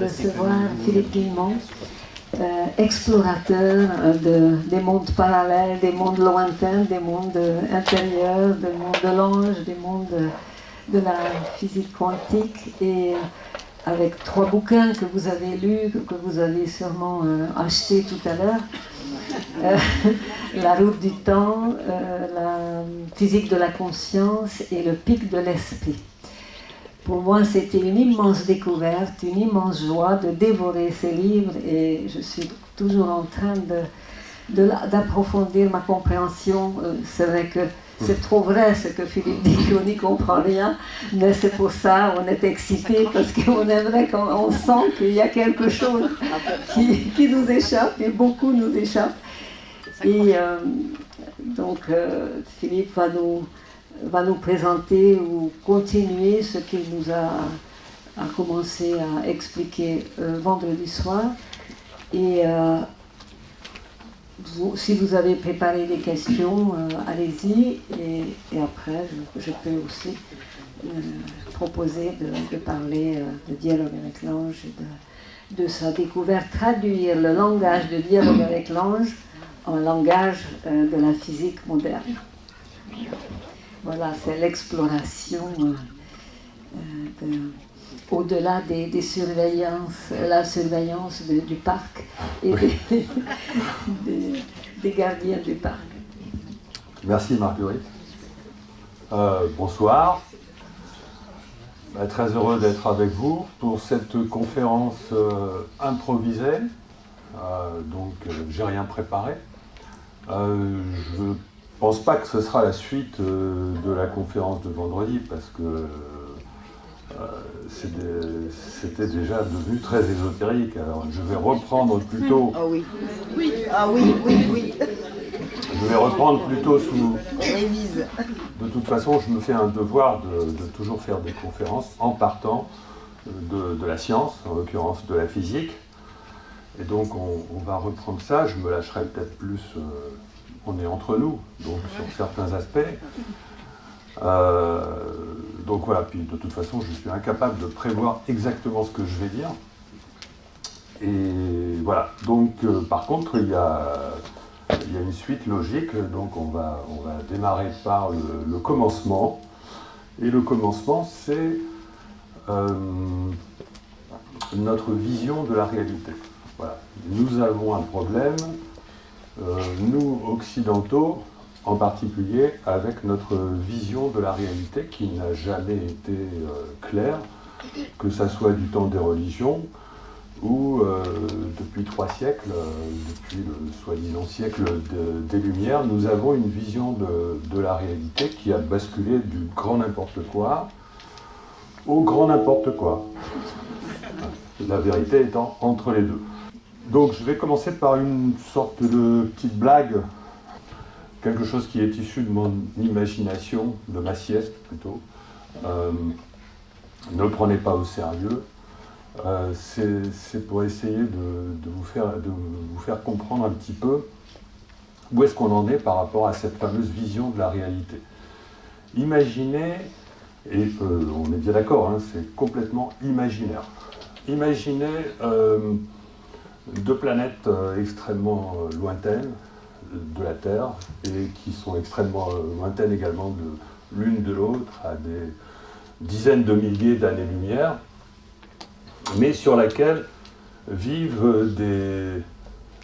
Recevoir Philippe Guillemont, explorateur des mondes parallèles, des mondes lointains, des mondes intérieurs, des mondes de l'ange, des mondes de la physique quantique, et avec 3 bouquins que vous avez lus, que vous avez sûrement achetés tout à l'heure. La route du temps, la physique de la conscience et le pic de l'esprit. Pour moi, c'était une immense découverte, une immense joie de dévorer ces livres, et je suis toujours en train d'approfondir ma compréhension. C'est vrai que c'est trop vrai ce que Philippe dit, qu'on n'y comprend rien, mais c'est pour ça qu'on est excité, parce qu'on aimerait, on sent qu'il y a quelque chose qui nous échappe, et beaucoup nous échappe. Et donc Philippe va nous présenter ou continuer ce qu'il nous a commencé à expliquer vendredi soir. Et si vous avez préparé des questions, allez-y. Et après, je peux aussi proposer de parler de dialogue avec l'ange et de sa découverte, traduire le langage de dialogue avec l'ange en langage de la physique moderne. Voilà, c'est l'exploration au-delà des surveillances, la surveillance du parc et des gardiens du parc. Merci Marguerite. Bonsoir. Très heureux d'être avec vous pour cette conférence improvisée. Donc, j'ai rien préparé. Je ne pense pas que ce sera la suite de la conférence de vendredi, parce que c'était déjà devenu très ésotérique. Alors je vais reprendre plutôt... Ah oui. Oui. Ah oui, oui, oui. Je vais reprendre plutôt sous... Révise. De toute façon, je me fais un devoir de toujours faire des conférences en partant de la science, en l'occurrence de la physique. Et donc on va reprendre ça. Je me lâcherai peut-être plus... on est entre nous, donc sur certains aspects. Donc voilà, puis de toute façon, je suis incapable de prévoir exactement ce que je vais dire. Et voilà, donc par contre, il y a une suite logique, donc on va démarrer par le commencement. Et le commencement, c'est notre vision de la réalité. Voilà. Nous avons un problème, nous occidentaux, en particulier avec notre vision de la réalité qui n'a jamais été claire, que ça soit du temps des religions ou depuis 3 siècles, depuis le soi-disant siècle des Lumières, nous avons une vision de la réalité qui a basculé du grand n'importe quoi au grand n'importe quoi. La vérité étant entre les deux. Donc je vais commencer par une sorte de petite blague, quelque chose qui est issu de mon imagination, de ma sieste plutôt. Ne le prenez pas au sérieux. C'est pour essayer de vous faire comprendre un petit peu où est-ce qu'on en est par rapport à cette fameuse vision de la réalité. Imaginez, et on est bien d'accord, hein, c'est complètement imaginaire. Imaginez 2 planètes extrêmement lointaines de la Terre, et qui sont extrêmement lointaines également l'une de l'autre, à des dizaines de milliers d'années-lumière, mais sur laquelle vivent des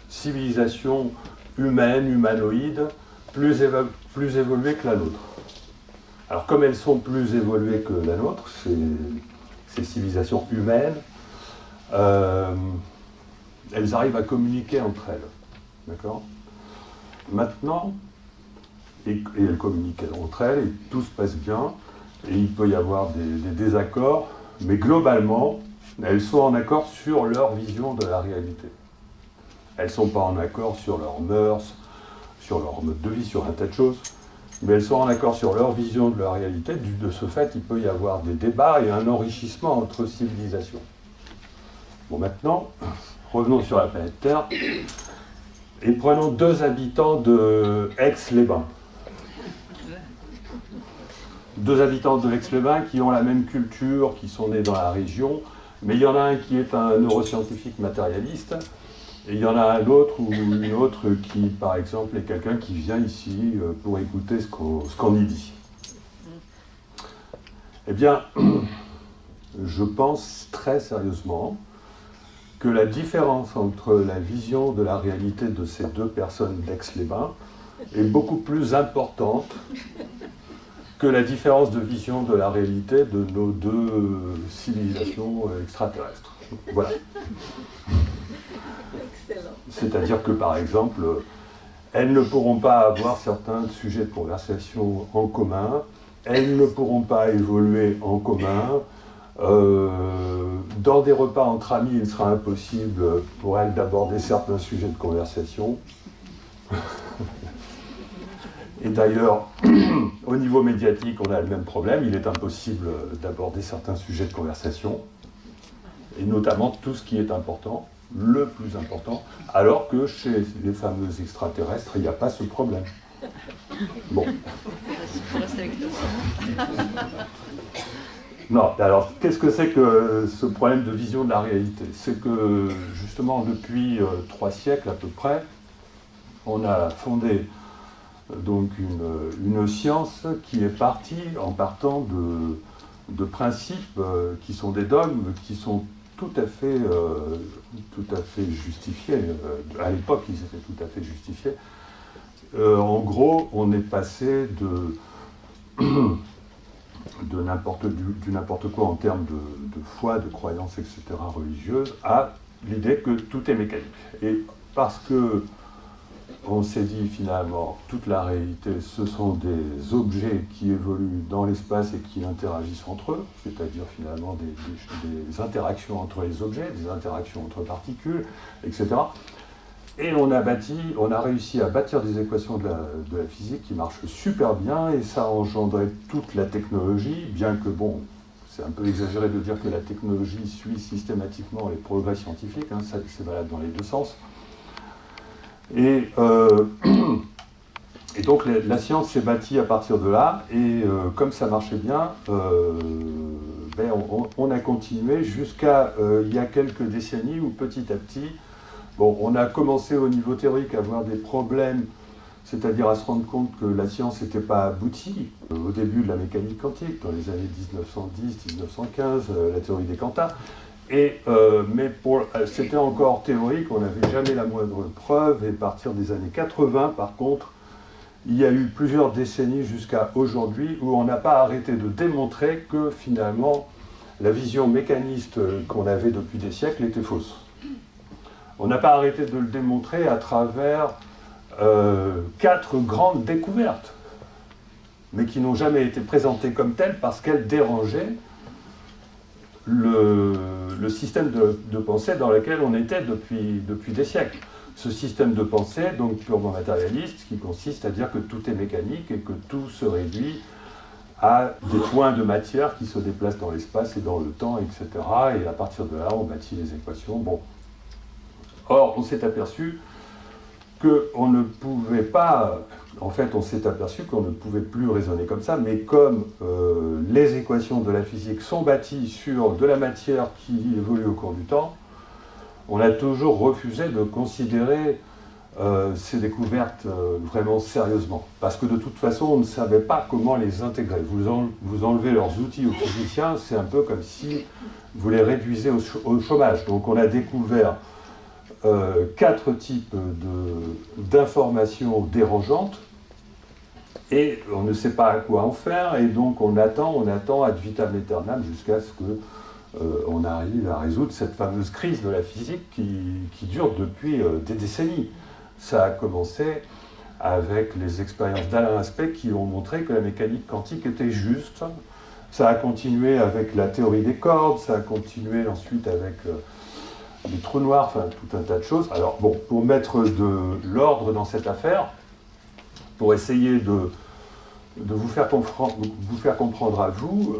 civilisations humaines, humanoïdes, plus évoluées que la nôtre. Alors comme elles sont plus évoluées que la nôtre, ces civilisations humaines, elles arrivent à communiquer entre elles. D'accord ? Maintenant, et elles communiquent entre elles, et tout se passe bien, et il peut y avoir des désaccords, mais globalement, elles sont en accord sur leur vision de la réalité. Elles ne sont pas en accord sur leurs mœurs, sur leur mode de vie, sur un tas de choses, mais elles sont en accord sur leur vision de la réalité. De ce fait, il peut y avoir des débats et un enrichissement entre civilisations. Bon, maintenant, revenons sur la planète Terre. Et prenons 2 habitants de Aix-les-Bains. 2 habitants de Aix-les-Bains qui ont la même culture, qui sont nés dans la région, Mais il y en a un qui est un neuroscientifique matérialiste, et il y en a un autre ou une autre qui, par exemple, est quelqu'un qui vient ici pour écouter ce qu'on y dit. Eh bien, je pense très sérieusement que la différence entre la vision de la réalité de ces deux personnes d'Aix-les-Bains est beaucoup plus importante que la différence de vision de la réalité de nos deux civilisations extraterrestres. Voilà. C'est-à-dire que, par exemple, elles ne pourront pas avoir certains sujets de conversation en commun, elles ne pourront pas évoluer en commun. Dans des repas entre amis, il sera impossible pour elles d'aborder certains sujets de conversation. Et d'ailleurs, au niveau médiatique, on a le même problème. Il est impossible d'aborder certains sujets de conversation, et notamment tout ce qui est important, le plus important, alors que chez les fameux extraterrestres, il n'y a pas ce problème. Bon. Non, alors qu'est-ce que c'est que ce problème de vision de la réalité? C'est que justement depuis 3 siècles à peu près, on a fondé donc une science qui est partie en partant de principes qui sont des dogmes, qui sont tout à fait justifiés. À l'époque, ils étaient tout à fait justifiés. En gros, on est passé du n'importe quoi en termes de foi, de croyances, etc., religieuses, à l'idée que tout est mécanique. Et parce que on s'est dit finalement, toute la réalité, ce sont des objets qui évoluent dans l'espace et qui interagissent entre eux, c'est-à-dire finalement des interactions entre les objets, des interactions entre particules, etc. Et on a réussi à bâtir des équations de la physique qui marchent super bien, et ça a engendré toute la technologie, bien que, bon, c'est un peu exagéré de dire que la technologie suit systématiquement les progrès scientifiques, hein, ça, c'est valable dans les deux sens. Et donc la science s'est bâtie à partir de là, et comme ça marchait bien, on a continué jusqu'à il y a quelques décennies où petit à petit, bon, on a commencé au niveau théorique à avoir des problèmes, c'est-à-dire à se rendre compte que la science n'était pas aboutie. Au début de la mécanique quantique, dans les années 1910-1915, la théorie des quanta. Mais c'était encore théorique, on n'avait jamais la moindre preuve, et à partir des années 80, par contre, il y a eu plusieurs décennies jusqu'à aujourd'hui où on n'a pas arrêté de démontrer que finalement la vision mécaniste qu'on avait depuis des siècles était fausse. On n'a pas arrêté de le démontrer à travers 4 grandes découvertes, mais qui n'ont jamais été présentées comme telles parce qu'elles dérangeaient le système de pensée dans lequel on était depuis des siècles. Ce système de pensée, donc purement matérialiste, qui consiste à dire que tout est mécanique et que tout se réduit à des points de matière qui se déplacent dans l'espace et dans le temps, etc. Et à partir de là, on bâtit les équations. Bon. Or, on s'est aperçu qu'on ne pouvait pas, en fait, on s'est aperçu qu'on ne pouvait plus raisonner comme ça, mais comme les équations de la physique sont bâties sur de la matière qui évolue au cours du temps, on a toujours refusé de considérer ces découvertes vraiment sérieusement, parce que de toute façon, on ne savait pas comment les intégrer. Vous enlevez leurs outils aux physiciens, c'est un peu comme si vous les réduisez au chômage. Donc on a découvert 4 types d'informations dérangeantes, et on ne sait pas à quoi en faire, et donc on attend ad vitam aeternam jusqu'à ce que on arrive à résoudre cette fameuse crise de la physique qui dure depuis des décennies. Ça a commencé avec les expériences d'Alain Aspect qui ont montré que la mécanique quantique était juste. Ça a continué avec la théorie des cordes, ça a continué ensuite avec les trous noirs, enfin tout un tas de choses. Alors bon, pour mettre de l'ordre dans cette affaire, pour essayer de vous faire comprendre à vous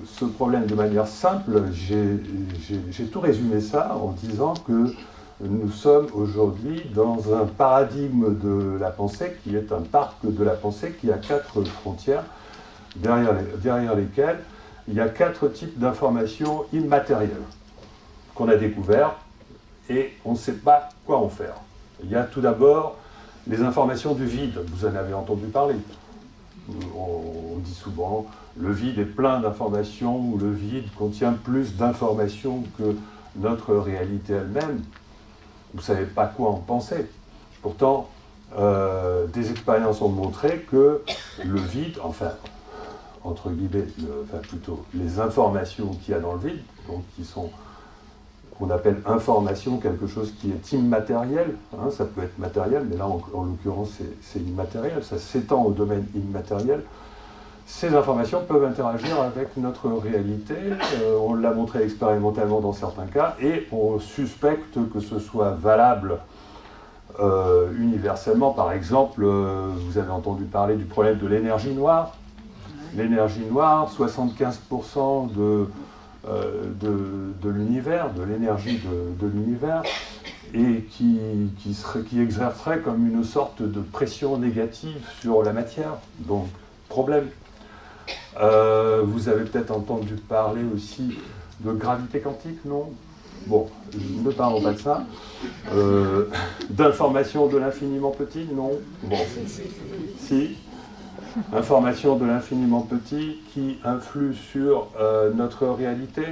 ce problème de manière simple, j'ai tout résumé ça en disant que nous sommes aujourd'hui dans un paradigme de la pensée qui est un parc de la pensée qui a 4 frontières derrière lesquelles il y a 4 types d'informations immatérielles qu'on a découvertes et on ne sait pas quoi en faire. Il y a tout d'abord les informations du vide, vous en avez entendu parler. On dit souvent, le vide est plein d'informations, ou le vide contient plus d'informations que notre réalité elle-même. Vous ne savez pas quoi en penser. Pourtant, des expériences ont montré que le vide, enfin, entre guillemets, plutôt les informations qu'il y a dans le vide, donc qui sont, qu'on appelle information, quelque chose qui est immatériel, hein, ça peut être matériel, mais là en l'occurrence c'est immatériel, ça s'étend au domaine immatériel. Ces informations peuvent interagir avec notre réalité, on l'a montré expérimentalement dans certains cas, et on suspecte que ce soit valable universellement. Par exemple, vous avez entendu parler du problème de l'énergie noire. L'énergie noire, 75% de l'univers, de l'énergie de l'univers, et qui exercerait comme une sorte de pression négative sur la matière. Donc, problème. Vous avez peut-être entendu parler aussi de gravité quantique, non? Bon, ne parlons pas de ça. D'information de l'infiniment petit, non? Bon, si. Information de l'infiniment petit qui influe sur notre réalité.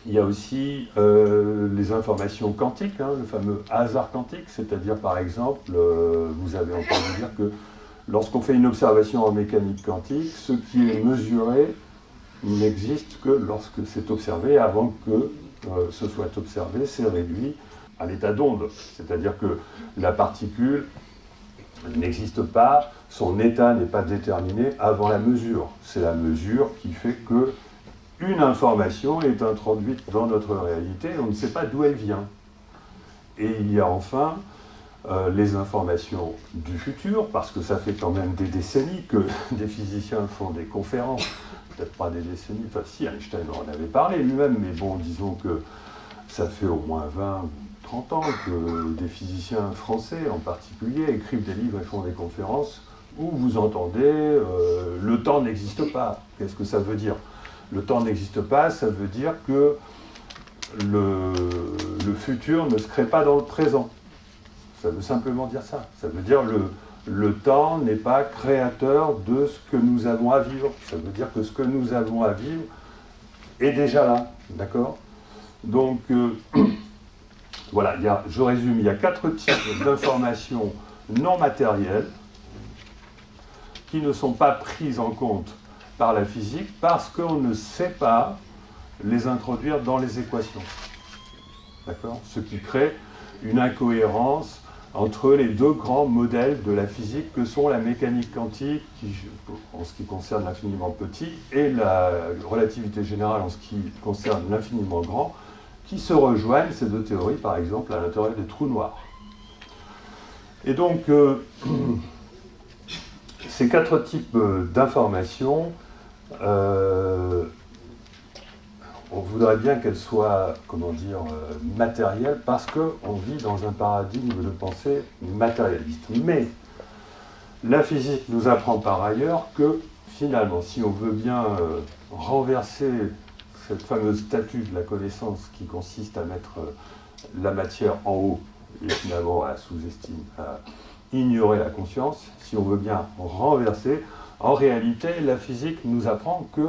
Il y a aussi les informations quantiques, hein, le fameux hasard quantique, c'est-à-dire par exemple, vous avez entendu dire que lorsqu'on fait une observation en mécanique quantique, ce qui est mesuré n'existe que lorsque c'est observé. Avant que ce soit observé, c'est réduit à l'état d'onde, c'est-à-dire que la particule n'existe pas, son état n'est pas déterminé avant la mesure. C'est la mesure qui fait que une information est introduite dans notre réalité, on ne sait pas d'où elle vient. Et il y a enfin les informations du futur, parce que ça fait quand même des décennies que des physiciens font des conférences, peut-être pas des décennies, enfin si, Einstein en avait parlé lui-même, mais bon, disons que ça fait au moins 20 ou 30 ans que des physiciens français en particulier écrivent des livres et font des conférences où vous entendez le temps n'existe pas. Qu'est-ce que ça veut dire? Le temps n'existe pas, ça veut dire que le futur ne se crée pas dans le présent. Ça veut simplement dire ça. Ça veut dire le temps n'est pas créateur de ce que nous avons à vivre. Ça veut dire que ce que nous avons à vivre est déjà là. D'accord? Donc, voilà, je résume, il y a 4 types d'informations non matérielles qui ne sont pas prises en compte par la physique parce qu'on ne sait pas les introduire dans les équations. D'accord? Ce qui crée une incohérence entre les 2 grands modèles de la physique que sont la mécanique quantique, en ce qui concerne l'infiniment petit, et la relativité générale en ce qui concerne l'infiniment grand, qui se rejoignent, ces 2 théories, par exemple, à l'intérieur des trous noirs. Et donc, ces 4 types d'informations, on voudrait bien qu'elles soient, comment dire, matérielles, parce qu'on vit dans un paradigme de pensée matérialiste. Mais la physique nous apprend par ailleurs que, finalement, si on veut bien renverser cette fameuse statue de la connaissance qui consiste à mettre la matière en haut et finalement à sous-estimer, à ignorer la conscience, si on veut bien renverser, en réalité, la physique nous apprend que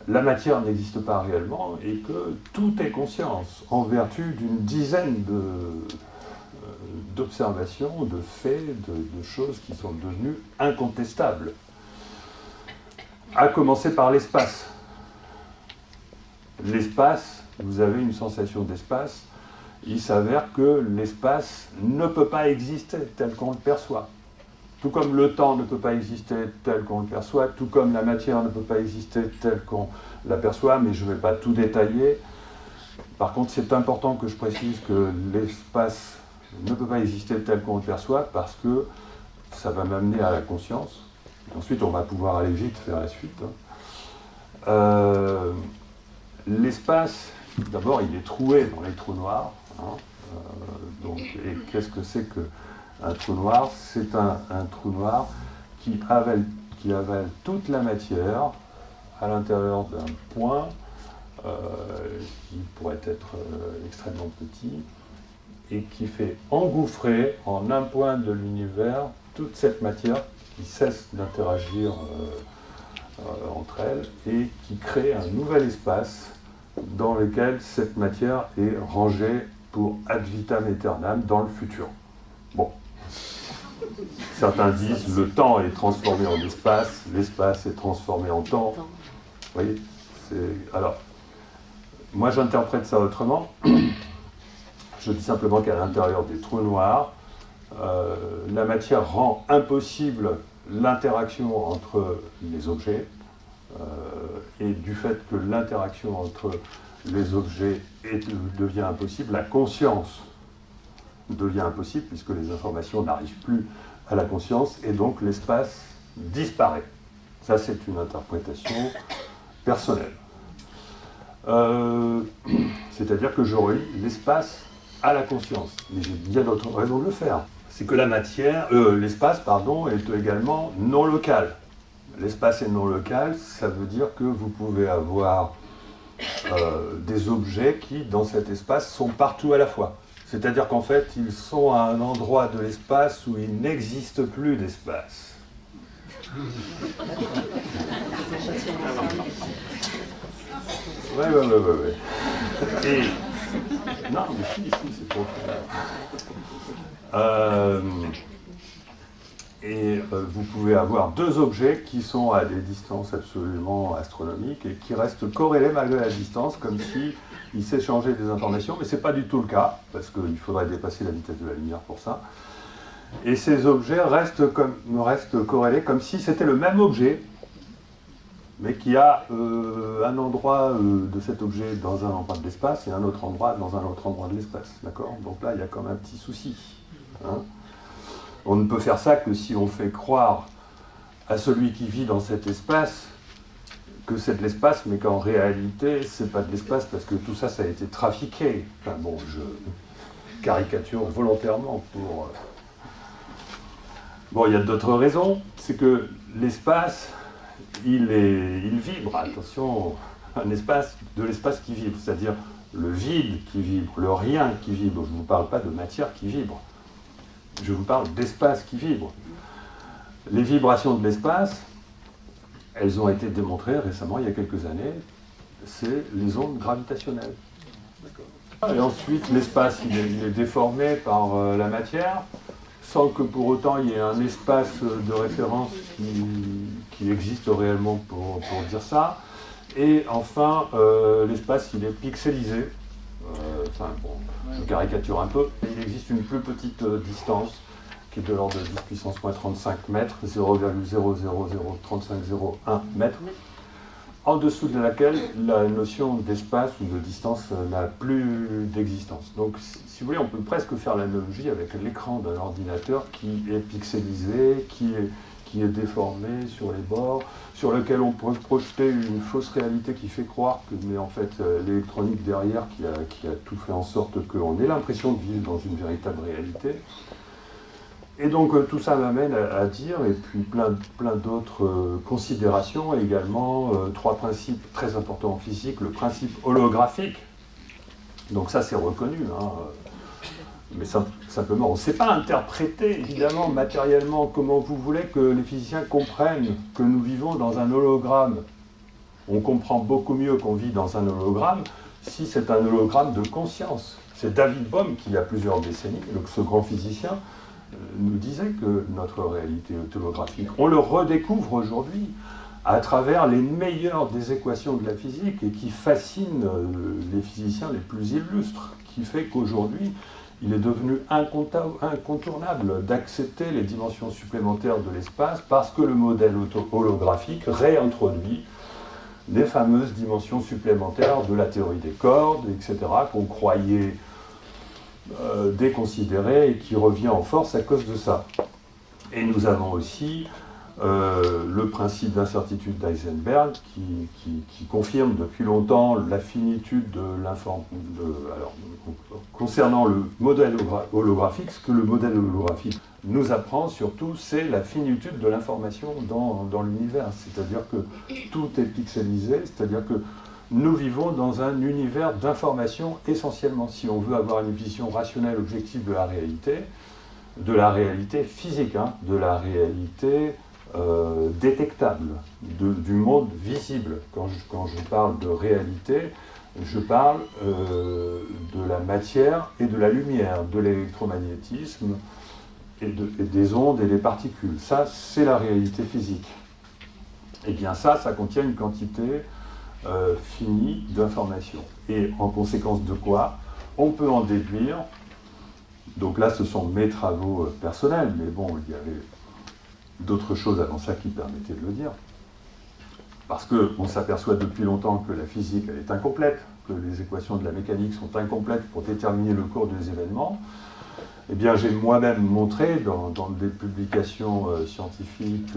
la matière n'existe pas réellement et que tout est conscience, en vertu d'une dizaine d'observations, de faits, de choses qui sont devenues incontestables. À commencer par l'espace. L'espace, vous avez une sensation d'espace, il s'avère que l'espace ne peut pas exister tel qu'on le perçoit. Tout comme le temps ne peut pas exister tel qu'on le perçoit, tout comme la matière ne peut pas exister telle qu'on l'aperçoit, mais je ne vais pas tout détailler. Par contre, c'est important que je précise que l'espace ne peut pas exister tel qu'on le perçoit, parce que ça va m'amener à la conscience. Ensuite, on va pouvoir aller vite vers la suite. L'espace, d'abord, il est troué dans les trous noirs. Et qu'est-ce que c'est qu'un trou noir? C'est un trou noir qui qui avale toute la matière à l'intérieur d'un point qui pourrait être extrêmement petit et qui fait engouffrer en un point de l'univers toute cette matière qui cesse d'interagir entre elles et qui crée un nouvel espace dans lequel cette matière est rangée pour ad vitam aeternam dans le futur. Bon. Certains disent le temps est transformé en espace, l'espace est transformé en temps. Vous voyez, alors, moi j'interprète ça autrement. Je dis simplement qu'à l'intérieur des trous noirs, la matière rend impossible l'interaction entre les objets, et du fait que l'interaction entre les objets devient impossible, la conscience devient impossible puisque les informations n'arrivent plus à la conscience et donc l'espace disparaît. Ça, c'est une interprétation personnelle. C'est-à-dire que je relie l'espace à la conscience. Mais j'ai bien d'autres raisons de le faire. C'est que la matière, l'espace, pardon, est également non local. L'espace est non local, ça veut dire que vous pouvez avoir des objets qui, dans cet espace, sont partout à la fois. C'est-à-dire qu'en fait, ils sont à un endroit de l'espace où il n'existe plus d'espace. Ouais. Et... Non, mais si, c'est pour vous pouvez avoir deux objets qui sont à des distances absolument astronomiques et qui restent corrélés malgré la distance, comme s'ils s'échangeaient des informations, mais ce n'est pas du tout le cas, parce qu'il faudrait dépasser la vitesse de la lumière pour ça. Et ces objets restent corrélés comme si c'était le même objet, mais qui a un endroit de cet objet dans un endroit de l'espace et un autre endroit dans un autre endroit de l'espace. D'accord ? Donc là, il y a quand même un petit souci. Hein ? On ne peut faire ça que si on fait croire à celui qui vit dans cet espace que c'est de l'espace, mais qu'en réalité, c'est pas de l'espace parce que tout ça, ça a été trafiqué. Enfin bon, je caricature volontairement pour... Bon, il y a d'autres raisons. C'est que l'espace, il vibre. Attention, un espace, de l'espace qui vibre, c'est-à-dire le vide qui vibre, le rien qui vibre. Je ne vous parle pas de matière qui vibre. Je vous parle d'espace qui vibre. Les vibrations de l'espace, elles ont été démontrées récemment, il y a quelques années, c'est les ondes gravitationnelles. Et ensuite, l'espace, il est déformé par la matière, sans que pour autant il y ait un espace de référence qui existe réellement pour dire ça. Et enfin, l'espace, il est pixelisé. Enfin, bon, je caricature un peu. Il existe une plus petite distance qui est de l'ordre de 10 puissance moins 35 mètres, 0,0003501 mètres, en dessous de laquelle la notion d'espace ou de distance n'a plus d'existence. Donc, si vous voulez, on peut presque faire l'analogie avec l'écran d'un ordinateur qui est pixelisé, qui est déformé sur les bords, sur lequel on peut projeter une fausse réalité qui fait croire que, mais en fait, l'électronique derrière qui a tout fait en sorte qu'on ait l'impression de vivre dans une véritable réalité. Et donc tout ça m'amène à dire, et puis plein d'autres considérations également, trois principes très importants en physique, le principe holographique, donc ça c'est reconnu, hein, mais simplement on ne sait pas interpréter évidemment matériellement comment vous voulez que les physiciens comprennent que nous vivons dans un hologramme. On comprend beaucoup mieux qu'on vit dans un hologramme si c'est un hologramme de conscience. C'est David Bohm qui, il y a plusieurs décennies, donc ce grand physicien, nous disait que notre réalité est holographique. On le redécouvre aujourd'hui à travers les meilleures des équations de la physique et qui fascine les physiciens les plus illustres, qui fait qu'aujourd'hui, il est devenu incontournable d'accepter les dimensions supplémentaires de l'espace parce que le modèle holographique réintroduit les fameuses dimensions supplémentaires de la théorie des cordes, etc., qu'on croyait déconsidéré et qui revient en force à cause de ça. Et nous avons aussi le principe d'incertitude d'Heisenberg qui confirme depuis longtemps la finitude de l'information. Alors, concernant le modèle holographique, ce que le modèle holographique nous apprend surtout, c'est la finitude de l'information dans l'univers. C'est-à-dire que tout est pixelisé, c'est-à-dire que nous vivons dans un univers d'information essentiellement. Si on veut avoir une vision rationnelle, objective de la réalité physique, hein, de la réalité détectable, du monde visible. Quand je parle de réalité, je parle de la matière et de la lumière, de l'électromagnétisme et des ondes et des particules. Ça, c'est la réalité physique. Et bien ça contient une quantité finie d'informations. Et en conséquence de quoi, on peut en déduire, donc là ce sont mes travaux personnels, mais bon, il y avait d'autres choses avant ça qui permettaient de le dire, parce qu'on s'aperçoit depuis longtemps que la physique elle est incomplète, que les équations de la mécanique sont incomplètes pour déterminer le cours des événements. Eh bien, j'ai moi-même montré dans des publications scientifiques,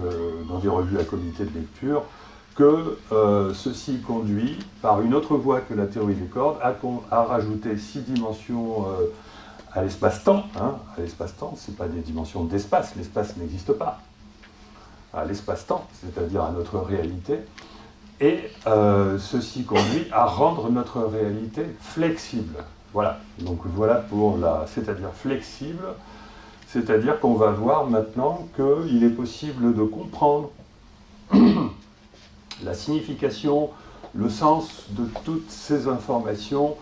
dans des revues à comité de lecture, que ceci conduit, par une autre voie que la théorie des cordes, à rajouter 6 dimensions à l'espace-temps. Hein. À l'espace-temps, ce n'est pas des dimensions d'espace, l'espace n'existe pas. À l'espace-temps, c'est-à-dire à notre réalité. Et ceci conduit à rendre notre réalité flexible. Voilà, donc voilà pour c'est-à-dire flexible, c'est-à-dire qu'on va voir maintenant qu'il est possible de comprendre la signification, le sens de toutes ces informations,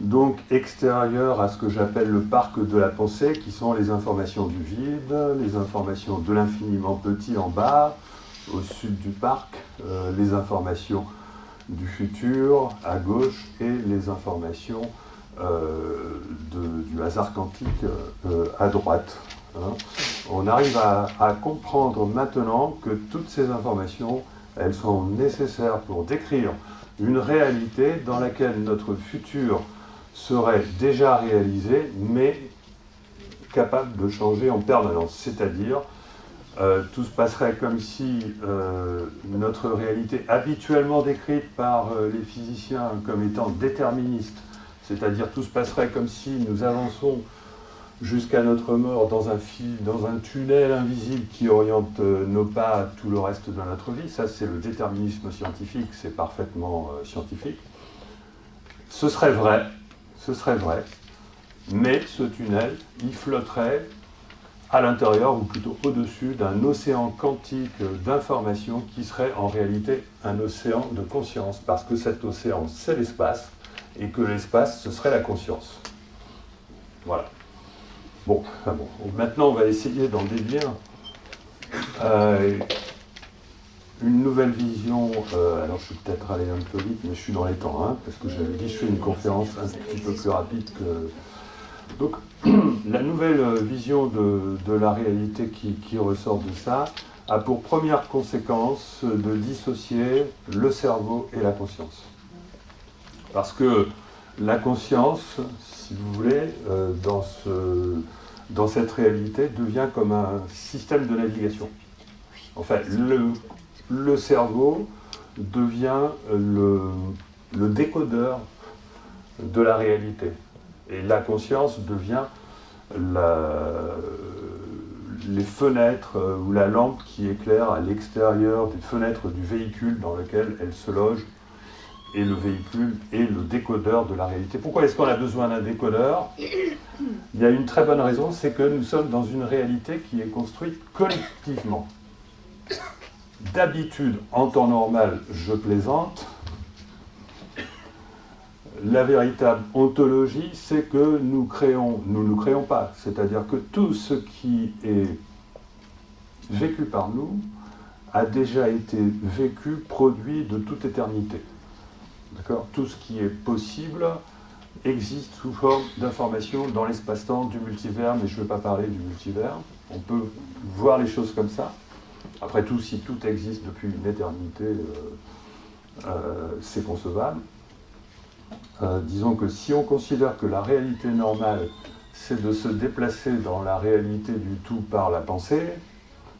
donc extérieures à ce que j'appelle le parc de la pensée, qui sont les informations du vide, les informations de l'infiniment petit en bas, au sud du parc, les informations du futur à gauche et les informations du hasard quantique à droite. Hein. On arrive à comprendre maintenant que toutes ces informations, elles sont nécessaires pour décrire une réalité dans laquelle notre futur serait déjà réalisé, mais capable de changer en permanence. C'est-à-dire, tout se passerait comme si notre réalité habituellement décrite par les physiciens comme étant déterministe, c'est-à-dire tout se passerait comme si nous avançons jusqu'à notre mort dans un tunnel invisible qui oriente nos pas à tout le reste de notre vie. Ça, c'est le déterminisme scientifique, c'est parfaitement scientifique. Ce serait vrai, mais ce tunnel, il flotterait à l'intérieur, ou plutôt au-dessus, d'un océan quantique d'informations qui serait en réalité un océan de conscience, parce que cet océan, c'est l'espace, et que l'espace, ce serait la conscience. Voilà. Bon, maintenant on va essayer d'en déduire une nouvelle vision. Alors je suis peut-être allé un peu vite, mais je suis dans les temps, hein, parce que j'avais dit je fais une conférence un petit peu plus rapide que... Donc la nouvelle vision de la réalité qui ressort de ça a pour première conséquence de dissocier le cerveau et la conscience. Parce que la conscience, si vous voulez, dans cette réalité, devient comme un système de navigation. En fait, le cerveau devient le décodeur de la réalité. Et la conscience devient les fenêtres ou la lampe qui éclaire à l'extérieur des fenêtres du véhicule dans lequel elle se loge. Et le véhicule est le décodeur de la réalité. Pourquoi est-ce qu'on a besoin d'un décodeur ? Il y a une très bonne raison, c'est que nous sommes dans une réalité qui est construite collectivement. D'habitude, en temps normal, je plaisante, la véritable ontologie, c'est que nous ne créons pas. C'est-à-dire que tout ce qui est vécu par nous a déjà été vécu, produit de toute éternité. D'accord ? Tout ce qui est possible existe sous forme d'information dans l'espace-temps du multivers, mais je ne veux pas parler du multivers. On peut voir les choses comme ça. Après tout, si tout existe depuis une éternité, c'est concevable. Disons que si on considère que la réalité normale, c'est de se déplacer dans la réalité du tout par la pensée,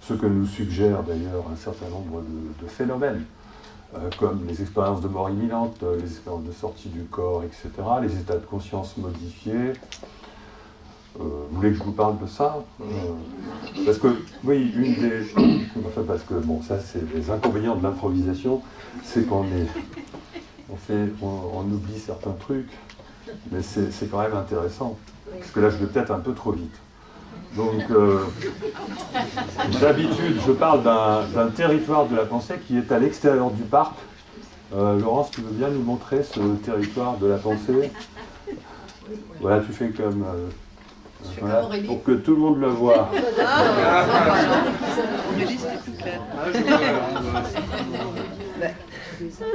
ce que nous suggère d'ailleurs un certain nombre de phénomènes comme les expériences de mort imminente, les expériences de sortie du corps, etc., les états de conscience modifiés. Vous voulez que je vous parle de ça Parce que, oui, enfin, parce que, bon, ça, c'est les inconvénients de l'improvisation, c'est qu'on oublie certains trucs, mais c'est quand même intéressant. Parce que là, je vais peut-être un peu trop vite. Donc, d'habitude, je parle d'un territoire de la pensée qui est à l'extérieur du parc. Laurence, tu veux bien nous montrer ce territoire de la pensée? Voilà, tu fais comme... voilà, pour que tout le monde le voie.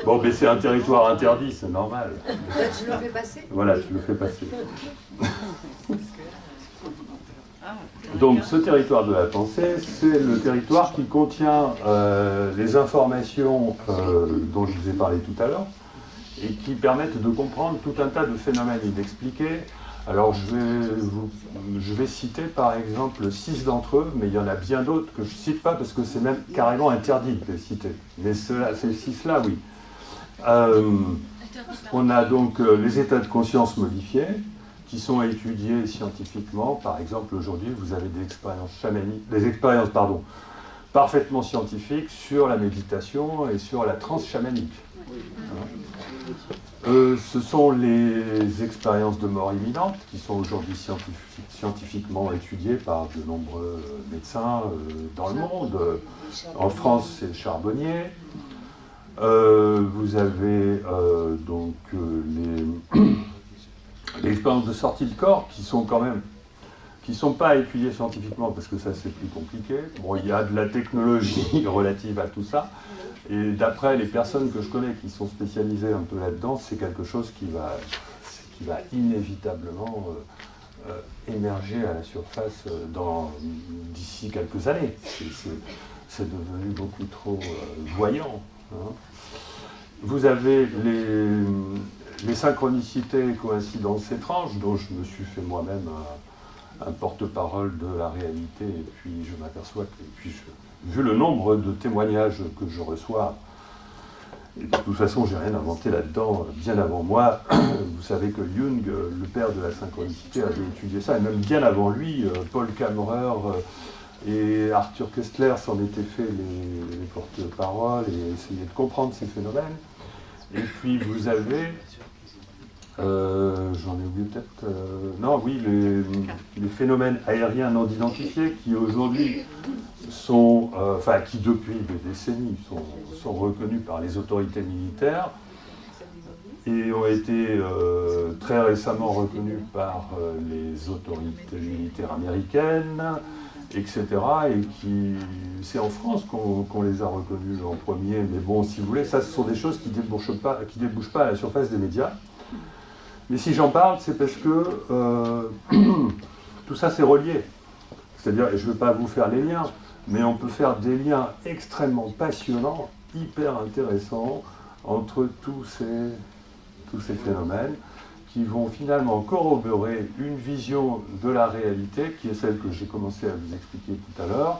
Bon, mais c'est un territoire interdit, c'est normal. Là, tu le fais passer? Voilà, tu le fais passer. Donc, ce territoire de la pensée, c'est le territoire qui contient les informations dont je vous ai parlé tout à l'heure et qui permettent de comprendre tout un tas de phénomènes inexpliqués. Alors, je vais citer par exemple 6 d'entre eux, mais il y en a bien d'autres que je ne cite pas parce que c'est même carrément interdit de les citer. Mais ces 6-là, oui. On a donc les états de conscience modifiés, qui sont étudiés scientifiquement. Par exemple, aujourd'hui, vous avez des expériences parfaitement scientifiques sur la méditation et sur la transe chamanique. Ce sont les expériences de mort imminente qui sont aujourd'hui scientifiquement étudiées par de nombreux médecins dans le monde. En France, c'est le charbonnier. Vous avez donc les expériences de sortie de corps qui sont pas étudiées scientifiquement parce que ça c'est plus compliqué. Bon, il y a de la technologie relative à tout ça. Et d'après les personnes que je connais qui sont spécialisées un peu là-dedans, c'est quelque chose qui va inévitablement émerger à la surface d'ici quelques années. C'est devenu beaucoup trop voyant. Hein. Vous avez les synchronicités et coïncidences étranges, dont je me suis fait moi-même un porte-parole de la réalité, et puis je m'aperçois que, vu le nombre de témoignages que je reçois, et de toute façon, j'ai rien inventé là-dedans, bien avant moi. Vous savez que Jung, le père de la synchronicité, avait étudié ça, et même bien avant lui, Paul Kammerer et Arthur Koestler s'en étaient fait les porte-paroles et essayaient de comprendre ces phénomènes. Et puis vous avez, j'en ai oublié peut-être, non, oui, les phénomènes aériens non identifiés qui aujourd'hui sont, qui depuis des décennies sont reconnus par les autorités militaires et ont été très récemment reconnus par les autorités militaires américaines, etc. Et c'est en France qu'on les a reconnus en premier. Mais bon, si vous voulez, ça, ce sont des choses qui débouchent pas à la surface des médias. Mais si j'en parle, c'est parce que tout ça, c'est relié. C'est-à-dire, et je ne veux pas vous faire les liens, mais on peut faire des liens extrêmement passionnants, hyper intéressants, entre tous ces phénomènes qui vont finalement corroborer une vision de la réalité, qui est celle que j'ai commencé à vous expliquer tout à l'heure,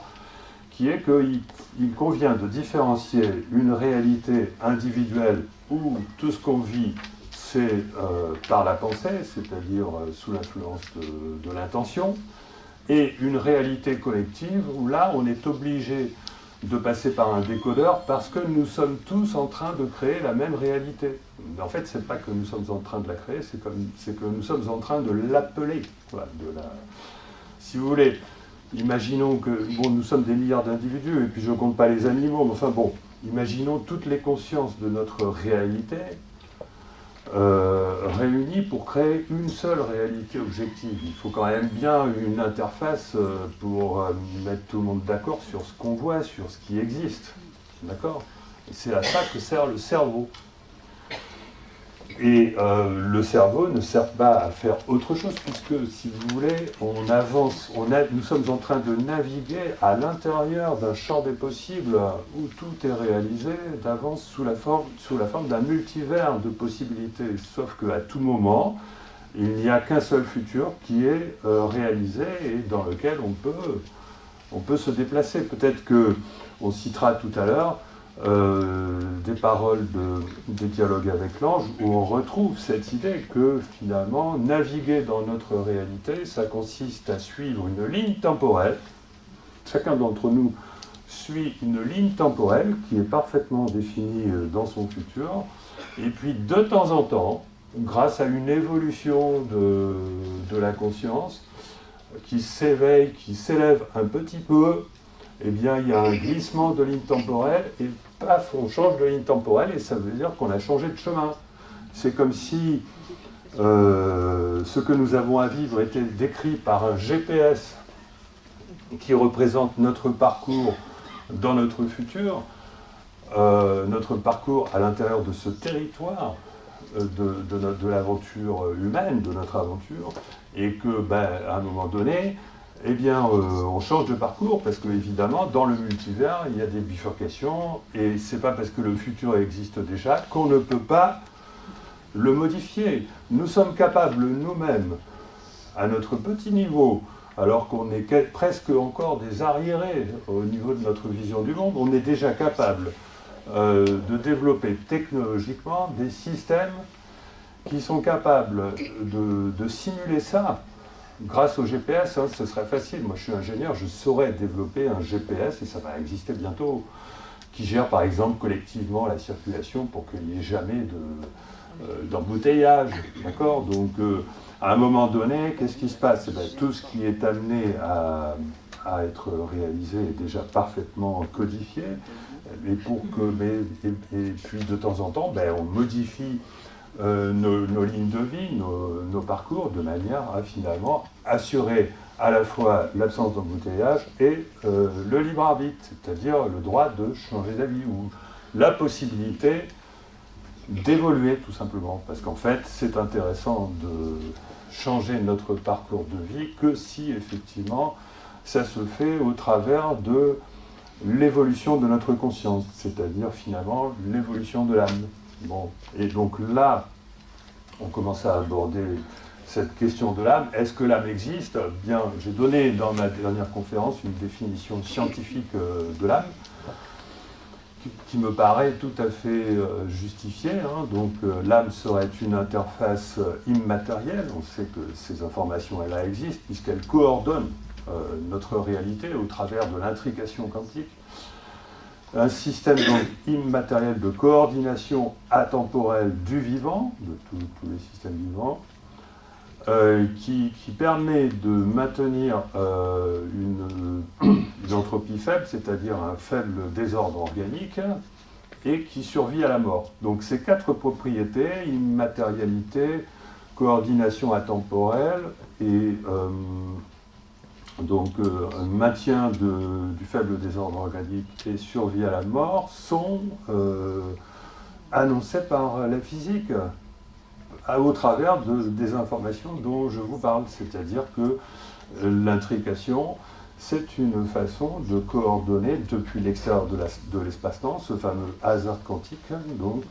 qui est qu'il convient de différencier une réalité individuelle où tout ce qu'on vit, c'est par la pensée, c'est-à-dire sous l'influence de l'intention, et une réalité collective où là, on est obligé de passer par un décodeur parce que nous sommes tous en train de créer la même réalité. En fait, c'est pas que nous sommes en train de la créer, c'est que nous sommes en train de l'appeler. Voilà, si vous voulez, imaginons que nous sommes des milliards d'individus, et puis je ne compte pas les animaux, mais enfin bon, imaginons toutes les consciences de notre réalité réunies pour créer une seule réalité objective. Il faut quand même bien une interface pour mettre tout le monde d'accord sur ce qu'on voit, sur ce qui existe. D'accord ? Et c'est à ça que sert le cerveau. Et le cerveau ne sert pas à faire autre chose, puisque, si vous voulez, on avance, nous sommes en train de naviguer à l'intérieur d'un champ des possibles où tout est réalisé d'avance sous la forme d'un multivers de possibilités. Sauf qu'à tout moment, il n'y a qu'un seul futur qui est réalisé et dans lequel on peut se déplacer. Peut-être qu'on citera tout à l'heure des paroles des dialogues avec l'ange, où on retrouve cette idée que finalement, naviguer dans notre réalité, ça consiste à suivre une ligne temporelle. Chacun d'entre nous suit une ligne temporelle qui est parfaitement définie dans son futur, et puis de temps en temps, grâce à une évolution de la conscience, qui s'éveille, qui s'élève un petit peu, eh bien, il y a un glissement de ligne temporelle, et paf, on change de ligne temporelle, et ça veut dire qu'on a changé de chemin. C'est comme si ce que nous avons à vivre était décrit par un GPS qui représente notre parcours dans notre futur, notre parcours à l'intérieur de ce territoire de l'aventure humaine, de notre aventure, et que, à un moment donné, eh bien, on change de parcours parce que, évidemment, dans le multivers, il y a des bifurcations, et c'est pas parce que le futur existe déjà qu'on ne peut pas le modifier. Nous sommes capables nous-mêmes, à notre petit niveau, alors qu'on est presque encore des arriérés au niveau de notre vision du monde, on est déjà capable de développer technologiquement des systèmes qui sont capables de simuler ça. Grâce au GPS, ce serait facile. Moi, je suis ingénieur, je saurais développer un GPS, et ça va exister bientôt, qui gère par exemple collectivement la circulation pour qu'il n'y ait jamais d'embouteillage. D'accord ? Donc, à un moment donné, qu'est-ce qui se passe ? Tout ce qui est amené à être réalisé est déjà parfaitement codifié. Et puis de temps en temps, on modifie nos lignes de vie, nos parcours, de manière à finalement assurer à la fois l'absence d'embouteillage et le libre arbitre, c'est-à-dire le droit de changer d'avis, ou la possibilité d'évoluer tout simplement. Parce qu'en fait, c'est intéressant de changer notre parcours de vie que si effectivement ça se fait au travers de l'évolution de notre conscience, c'est-à-dire finalement l'évolution de l'âme. Bon. Et donc là, on commence à aborder cette question de l'âme. Est-ce que l'âme existe ? Bien, j'ai donné dans ma dernière conférence une définition scientifique de l'âme, qui me paraît tout à fait justifiée. Donc l'âme serait une interface immatérielle. On sait que ces informations, elles existent, puisqu'elles coordonnent notre réalité au travers de l'intrication quantique. Un système donc immatériel de coordination atemporelle du vivant, de tous les systèmes vivants, qui permet de maintenir une entropie faible, c'est-à-dire un faible désordre organique, et qui survit à la mort. Donc ces quatre propriétés, immatérialité, coordination atemporelle et donc maintien du faible désordre organique et survie à la mort, sont annoncés par la physique au travers des informations dont je vous parle. C'est-à-dire que l'intrication, c'est une façon de coordonner depuis l'extérieur de l'espace-temps ce fameux hasard quantique, donc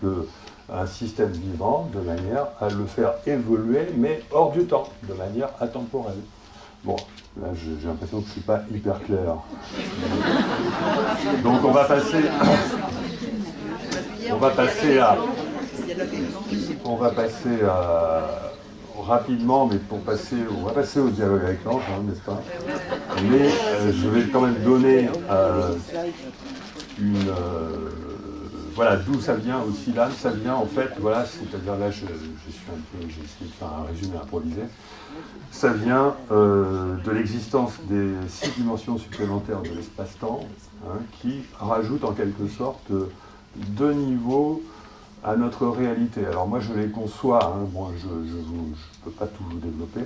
un système vivant, de manière à le faire évoluer, mais hors du temps, de manière atemporelle. Bon, là j'ai l'impression que je ne suis pas hyper clair. Donc on va passer rapidement, mais on va passer au dialogue avec l'ange, n'est-ce pas ? Mais je vais quand même donner voilà, d'où ça vient aussi l'âme. Ça vient en fait, voilà, c'est-à-dire là, j'ai essayé de faire un résumé improvisé. Ça vient de l'existence des 6 dimensions supplémentaires de l'espace-temps, qui rajoutent en quelque sorte 2 niveaux à notre réalité. Alors moi je les conçois, moi je ne peux pas tout vous développer,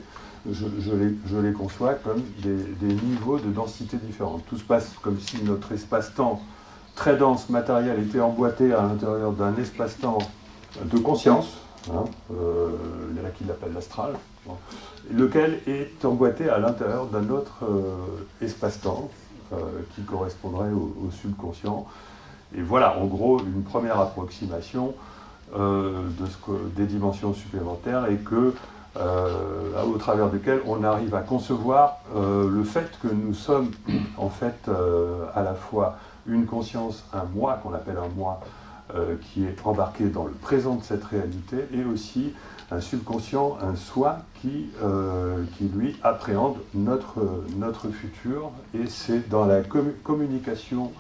je les conçois comme des niveaux de densité différents. Tout se passe comme si notre espace-temps très dense, matériel, était emboîté à l'intérieur d'un espace-temps de conscience, il y en a qui l'appellent l'astral, lequel est emboîté à l'intérieur d'un autre espace-temps qui correspondrait au subconscient. Et voilà, en gros, une première approximation des dimensions supplémentaires, et au travers desquelles on arrive à concevoir le fait que nous sommes en fait à la fois une conscience, un moi, qu'on appelle un moi, qui est embarqué dans le présent de cette réalité, et aussi un subconscient, un soi qui lui appréhende notre futur, et c'est dans la communication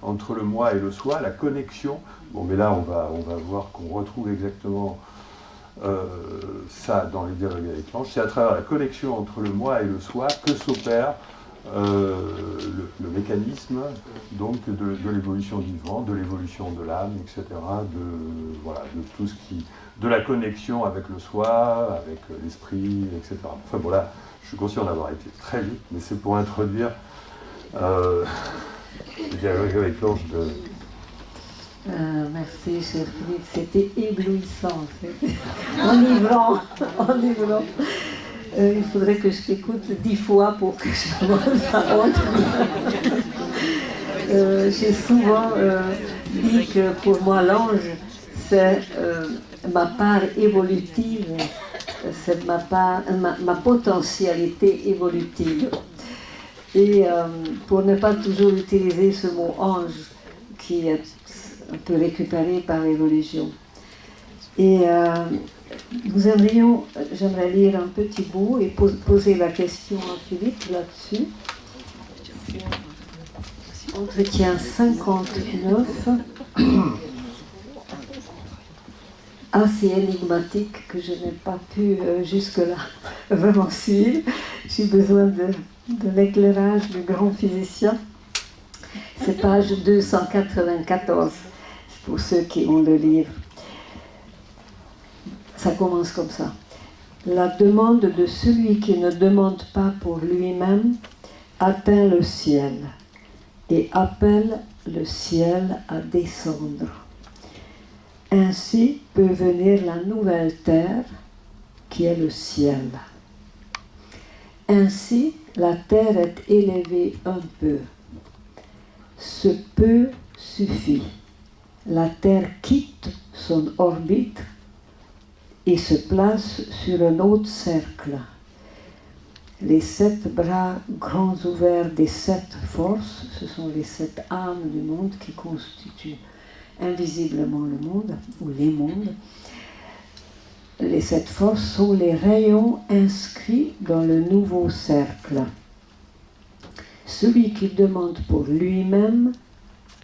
entre le moi et le soi, la connexion. Bon, mais là, on va voir qu'on retrouve exactement ça dans les dialogues avec l'ange. C'est à travers la connexion entre le moi et le soi que s'opère le mécanisme donc de l'évolution du vivant, de l'évolution de l'âme, etc. De tout ce qui, de la connexion avec le soi, avec l'esprit, etc. Enfin bon, là, je suis conscient d'avoir été très vite, mais c'est pour introduire le dialogue avec l'ange de... Merci, cher Philippe. C'était éblouissant, c'était enivrant, enivrant. Il faudrait que je t'écoute 10 fois pour que je commence à entendre. J'ai souvent dit que pour moi, l'ange, c'est ma part évolutive, c'est ma potentialité évolutive. Et pour ne pas toujours utiliser ce mot ange, qui est un peu récupéré par l'évolution. Et j'aimerais lire un petit bout et poser la question à Philippe là-dessus. Entretien 59, assez énigmatique que je n'ai pas pu jusque-là vraiment suivre. J'ai besoin de l'éclairage du grand physicien. C'est page 294, c'est pour ceux qui ont le livre. Ça commence comme ça. La demande de celui qui ne demande pas pour lui-même atteint le ciel et appelle le ciel à descendre. Ainsi peut venir la nouvelle terre qui est le ciel. Ainsi, la terre est élevée un peu. Ce peu suffit. La terre quitte son orbite et se place sur un autre cercle. Les 7 bras grands ouverts des 7 forces, ce sont les 7 âmes du monde qui constituent invisiblement le monde, ou les mondes. Les 7 forces sont les rayons inscrits dans le nouveau cercle. Celui qui demande pour lui-même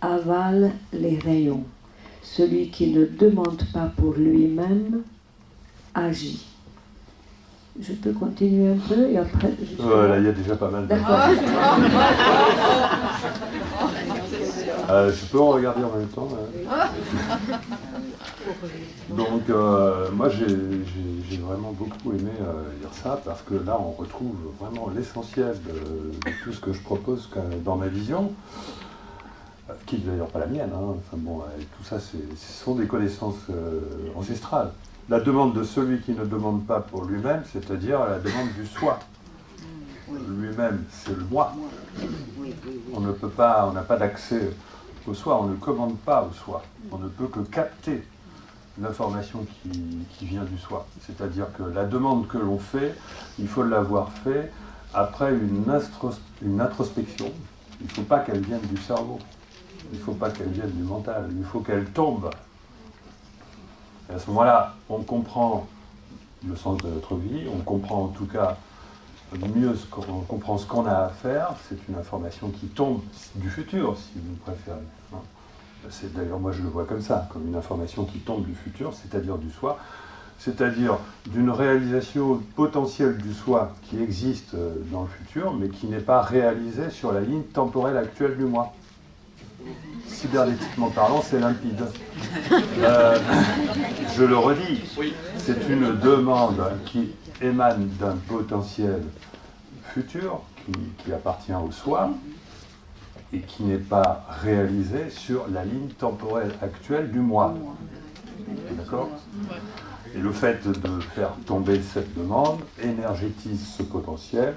avale les rayons. Celui qui ne demande pas pour lui-même agit. Je peux continuer un peu et après... Là, il y a déjà pas mal de... je peux en regarder en même temps. Donc, moi, j'ai vraiment beaucoup aimé lire ça, parce que là, on retrouve vraiment l'essentiel de tout ce que je propose dans ma vision, qui n'est d'ailleurs pas la mienne. Hein. Enfin, bon, tout ça, ce sont des connaissances ancestrales. La demande de celui qui ne demande pas pour lui-même, c'est-à-dire la demande du soi. Lui-même, c'est le moi. On n'a pas d'accès au soi, on ne commande pas au soi. On ne peut que capter l'information qui vient du soi. C'est-à-dire que la demande que l'on fait, il faut l'avoir fait après une introspection. Il ne faut pas qu'elle vienne du cerveau. Il ne faut pas qu'elle vienne du mental. Il faut qu'elle tombe. Et à ce moment-là, on comprend le sens de notre vie, on comprend en tout cas mieux on comprend ce qu'on a à faire. C'est une information qui tombe du futur, si vous préférez. D'ailleurs, moi je le vois comme ça, comme une information qui tombe du futur, c'est-à-dire du soi, c'est-à-dire d'une réalisation potentielle du soi qui existe dans le futur, mais qui n'est pas réalisée sur la ligne temporelle actuelle du moi. Cybernétiquement parlant, c'est limpide. Je le redis, c'est une demande qui émane d'un potentiel futur, qui appartient au soi, et qui n'est pas réalisé sur la ligne temporelle actuelle du moi. D'accord ? Et le fait de faire tomber cette demande énergétise ce potentiel,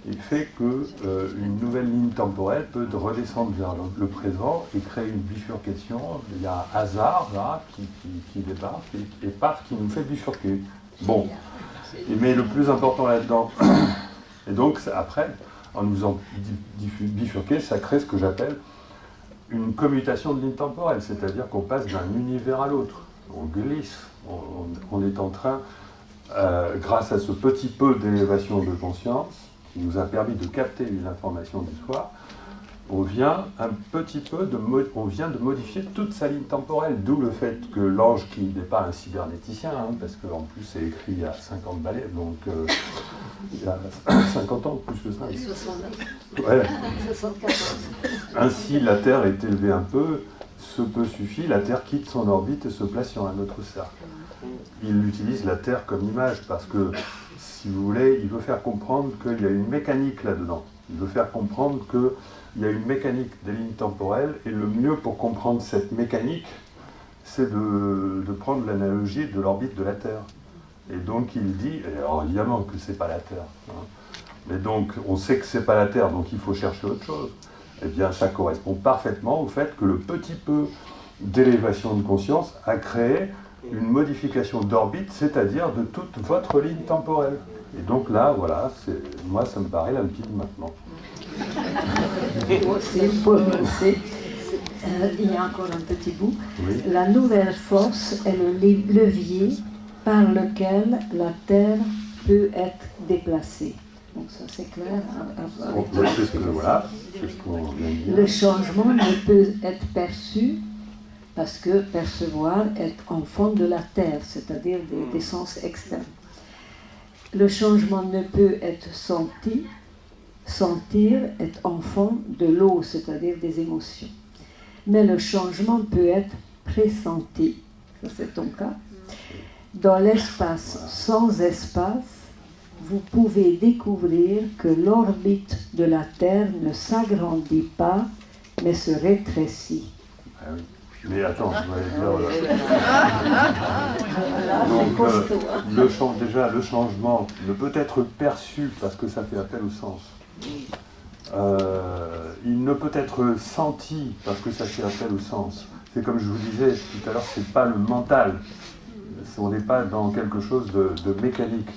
et fait qu'une nouvelle ligne temporelle peut redescendre vers le présent et créer une bifurcation. Il y a un hasard là qui débarque et paf, qui nous fait bifurquer. Bon, mais le plus important là-dedans, et donc après, en nous faisant bifurquer, ça crée ce que j'appelle une commutation de ligne temporelle, c'est-à-dire qu'on passe d'un univers à l'autre, on glisse, on est en train, grâce à ce petit peu d'élévation de conscience, qui nous a permis de capter une information du soir, on vient un petit peu on vient de modifier toute sa ligne temporelle, d'où le fait que l'ange, qui n'est pas un cybernéticien, parce qu'en plus c'est écrit il y a 50 balais, donc il y a 50 ans, plus que ça. 69. Ouais. 74. Ainsi, la Terre est élevée un peu, ce peu suffit, la Terre quitte son orbite et se place sur un autre cercle. Il utilise la Terre comme image parce que, si vous voulez, il veut faire comprendre qu'il y a une mécanique là-dedans. Il veut faire comprendre qu'il y a une mécanique des lignes temporelles, et le mieux pour comprendre cette mécanique, c'est de prendre l'analogie de l'orbite de la Terre. Et donc il dit, et alors évidemment que c'est pas la Terre, hein, mais donc on sait que c'est pas la Terre, donc il faut chercher autre chose. Eh bien ça correspond parfaitement au fait que le petit peu d'élévation de conscience a créé une modification d'orbite, c'est-à-dire de toute votre ligne temporelle. Et donc là, voilà, moi ça me paraît limpide maintenant. Il y a encore un petit bout. Oui. La nouvelle force est le levier par lequel la Terre peut être déplacée. Donc ça c'est clair. C'est ce qu'on vient de dire. Le changement ne peut être perçu parce que percevoir est enfant de la Terre, c'est-à-dire des sens externes. Le changement ne peut être senti. Sentir est enfant de l'eau, c'est-à-dire des émotions. Mais le changement peut être pressenti. Ça, c'est ton cas. Dans l'espace sans espace, vous pouvez découvrir que l'orbite de la Terre ne s'agrandit pas, mais se rétrécit. Ah oui. Mais attends, je voulais dire... Là, c'est costaud, hein. Déjà, le changement ne peut être perçu parce que ça fait appel au sens. Il ne peut être senti parce que ça fait appel au sens. C'est comme je vous disais tout à l'heure, c'est pas le mental. On n'est pas dans quelque chose de mécanique.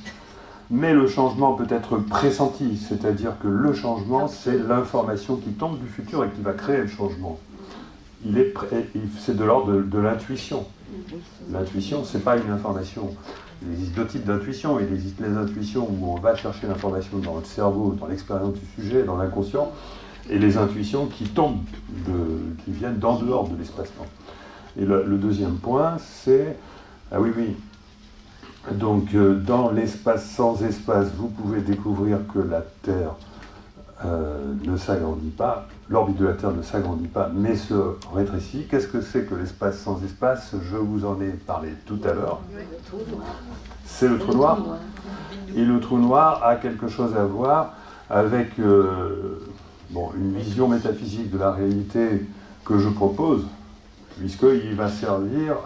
Mais le changement peut être pressenti, c'est-à-dire que le changement, c'est l'information qui tombe du futur et qui va créer le changement. C'est de l'ordre de l'intuition. L'intuition, c'est pas une information. Il existe deux types d'intuition. Il existe les intuitions où on va chercher l'information dans le cerveau, dans l'expérience du sujet, dans l'inconscient, et les intuitions qui tombent, qui viennent d'en dehors de l'espace-temps. Et le deuxième point, c'est... Ah oui, oui. Donc, dans l'espace sans espace, vous pouvez découvrir que la Terre ne s'agrandit pas, l'orbite de la Terre ne s'agrandit pas, mais se rétrécit. Qu'est-ce que c'est que l'espace sans espace? Je vous en ai parlé tout à l'heure. C'est le trou noir. Et le trou noir a quelque chose à voir avec une vision métaphysique de la réalité que je propose, puisqu'il va servir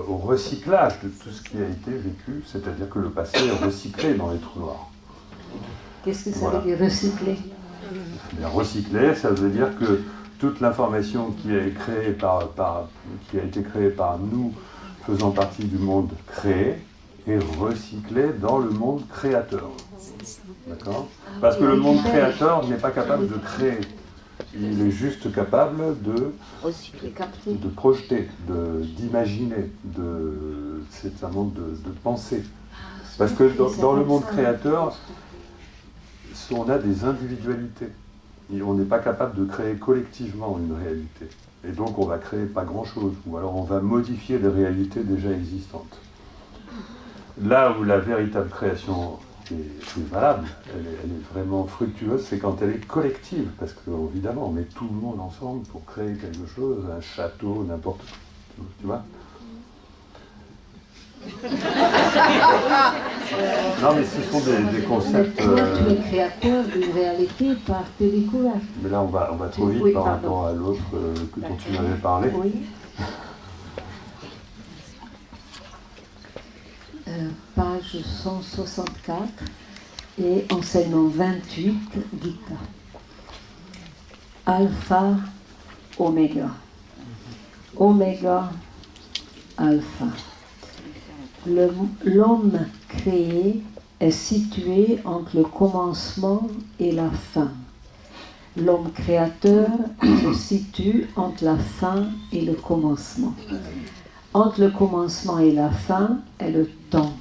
au recyclage de tout ce qui a été vécu, c'est-à-dire que le passé est recyclé dans les trous noirs. Qu'est-ce que ça veut dire recycler? Bien, recycler, ça veut dire que toute l'information qui a été créée par nous, faisant partie du monde créé, est recyclée dans le monde créateur. D'accord? Parce que le monde créateur n'est pas capable de créer. Il est juste capable de projeter, d'imaginer, c'est un monde de pensée. Parce que dans le monde créateur, on a des individualités. Et on n'est pas capable de créer collectivement une réalité. Et donc on va créer pas grand-chose, ou alors on va modifier les réalités déjà existantes. Là où la véritable création est valable, elle est vraiment fructueuse, c'est quand elle est collective, parce qu'évidemment on met tout le monde ensemble pour créer quelque chose, un château, n'importe quoi, tu vois. Non, mais ce sont des concepts... Mais toi, tu es créateur d'une réalité par tes découvertes. Mais là, on va trop vite par rapport à l'autre dont tu m'avais parlé. Oui. Page 164 et enseignement 28, Gita. Alpha, Oméga. Oméga, Alpha. L'homme créé est situé entre le commencement et la fin. L'homme créateur se situe entre la fin et le commencement. Entre le commencement et la fin est le temps.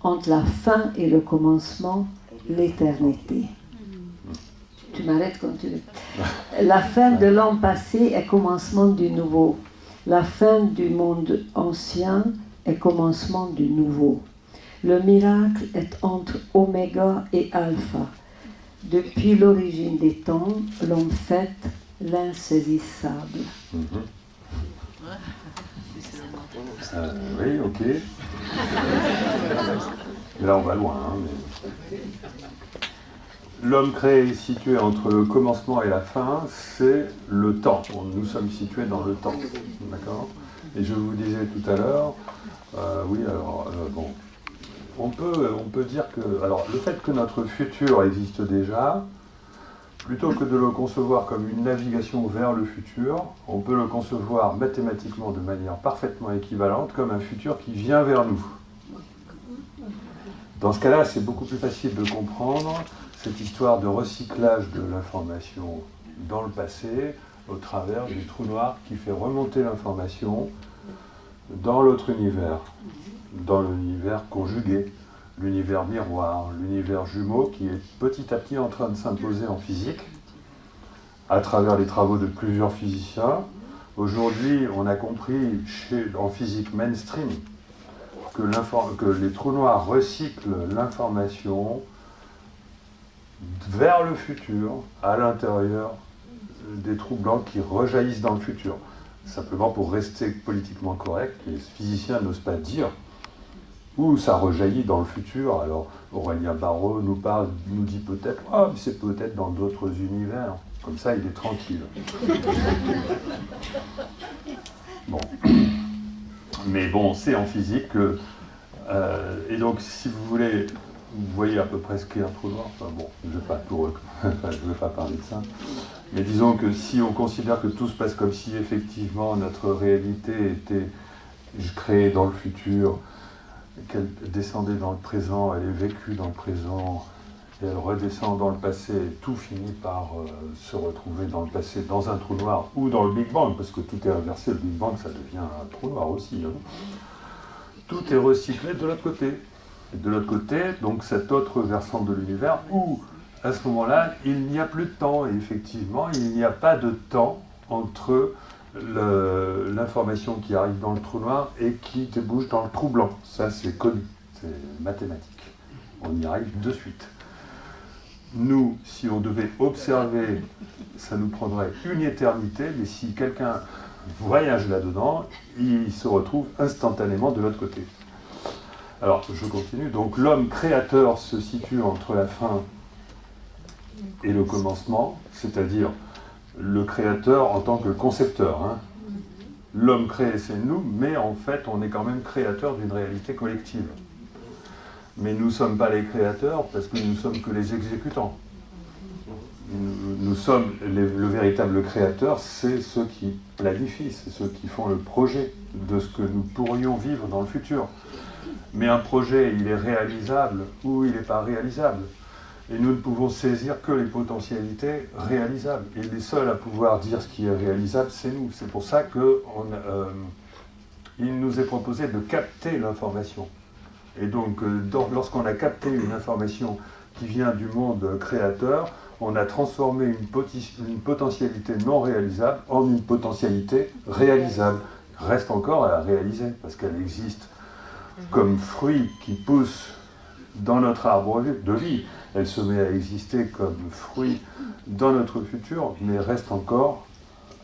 Entre la fin et le commencement, l'éternité. Tu m'arrêtes quand tu veux. La fin de l'homme passé est commencement du nouveau. La fin du monde ancien est commencement du nouveau. Le miracle est entre oméga et alpha. Depuis l'origine des temps, l'homme fait l'insaisissable. Oui, ok. Là, on va loin. Hein, mais... L'homme créé situé entre le commencement et la fin, c'est le temps. Nous sommes situés dans le temps. D'accord ? Et je vous disais tout à l'heure, bon, on peut dire que, alors, le fait que notre futur existe déjà, plutôt que de le concevoir comme une navigation vers le futur, on peut le concevoir mathématiquement de manière parfaitement équivalente comme un futur qui vient vers nous. Dans ce cas-là, c'est beaucoup plus facile de comprendre cette histoire de recyclage de l'information dans le passé au travers du trou noir qui fait remonter l'information dans l'autre univers, dans l'univers conjugué, l'univers miroir, l'univers jumeau qui est petit à petit en train de s'imposer en physique à travers les travaux de plusieurs physiciens. Aujourd'hui, on a compris en physique mainstream que les trous noirs recyclent l'information vers le futur, à l'intérieur des trous blancs qui rejaillissent dans le futur. Simplement pour rester politiquement correct, les physiciens n'osent pas dire où ça rejaillit dans le futur. Alors Aurélien Barraud nous dit peut-être, mais c'est peut-être dans d'autres univers. Comme ça, il est tranquille. Bon. Mais bon, c'est en physique que... et donc, si vous voulez... Vous voyez à peu près ce qu'est un trou noir. Enfin bon, je ne vais pas parler de ça. Mais disons que si on considère que tout se passe comme si effectivement notre réalité était créée dans le futur, qu'elle descendait dans le présent, elle est vécue dans le présent, et elle redescend dans le passé, et tout finit par se retrouver dans le passé, dans un trou noir, ou dans le Big Bang, parce que tout est inversé, le Big Bang ça devient un trou noir aussi. Hein. Tout est recyclé de l'autre côté. Et de l'autre côté, donc cet autre versant de l'univers, où à ce moment-là, il n'y a plus de temps. Et effectivement, il n'y a pas de temps entre l'information qui arrive dans le trou noir et qui débouche dans le trou blanc. Ça, c'est connu, c'est mathématique. On y arrive de suite. Nous, si on devait observer, ça nous prendrait une éternité, mais si quelqu'un voyage là-dedans, il se retrouve instantanément de l'autre côté. Alors, je continue. Donc, l'homme créateur se situe entre la fin et le commencement, c'est-à-dire le créateur en tant que concepteur. Hein. L'homme créé, c'est nous, mais en fait, on est quand même créateur d'une réalité collective. Mais nous ne sommes pas les créateurs parce que nous ne sommes que les exécutants. Nous sommes le véritable créateur, c'est ceux qui planifient, c'est ceux qui font le projet de ce que nous pourrions vivre dans le futur. Mais un projet, il est réalisable ou il n'est pas réalisable. Et nous ne pouvons saisir que les potentialités réalisables. Et les seuls à pouvoir dire ce qui est réalisable, c'est nous. C'est pour ça qu'il nous est proposé de capter l'information. Et donc, lorsqu'on a capté une information qui vient du monde créateur, on a transformé une potentialité non réalisable en une potentialité réalisable. Reste encore à la réaliser, parce qu'elle existe comme fruit qui pousse dans notre arbre de vie. Elle se met à exister comme fruit dans notre futur, mais reste encore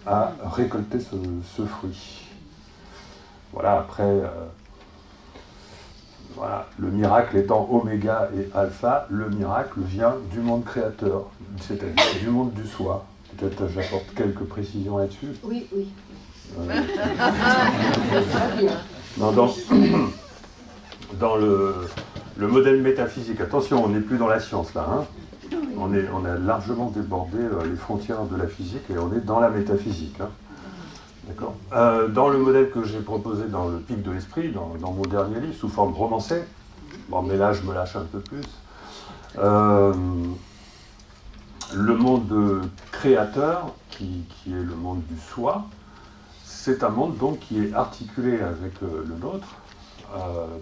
à récolter ce fruit. Voilà, après, voilà, le miracle étant oméga et alpha, le miracle vient du monde créateur, c'est-à-dire du monde du soi. Peut-être j'apporte quelques précisions là-dessus. Oui, oui. Non, dans le modèle métaphysique, attention, on n'est plus dans la science là, hein. On a largement débordé les frontières de la physique et on est dans la métaphysique. Hein. D'accord. Dans le modèle que j'ai proposé dans le Pic de l'Esprit, dans mon dernier livre, sous forme romancée, bon, mais là je me lâche un peu plus, Le monde créateur, qui est le monde du soi, c'est un monde donc qui est articulé avec le nôtre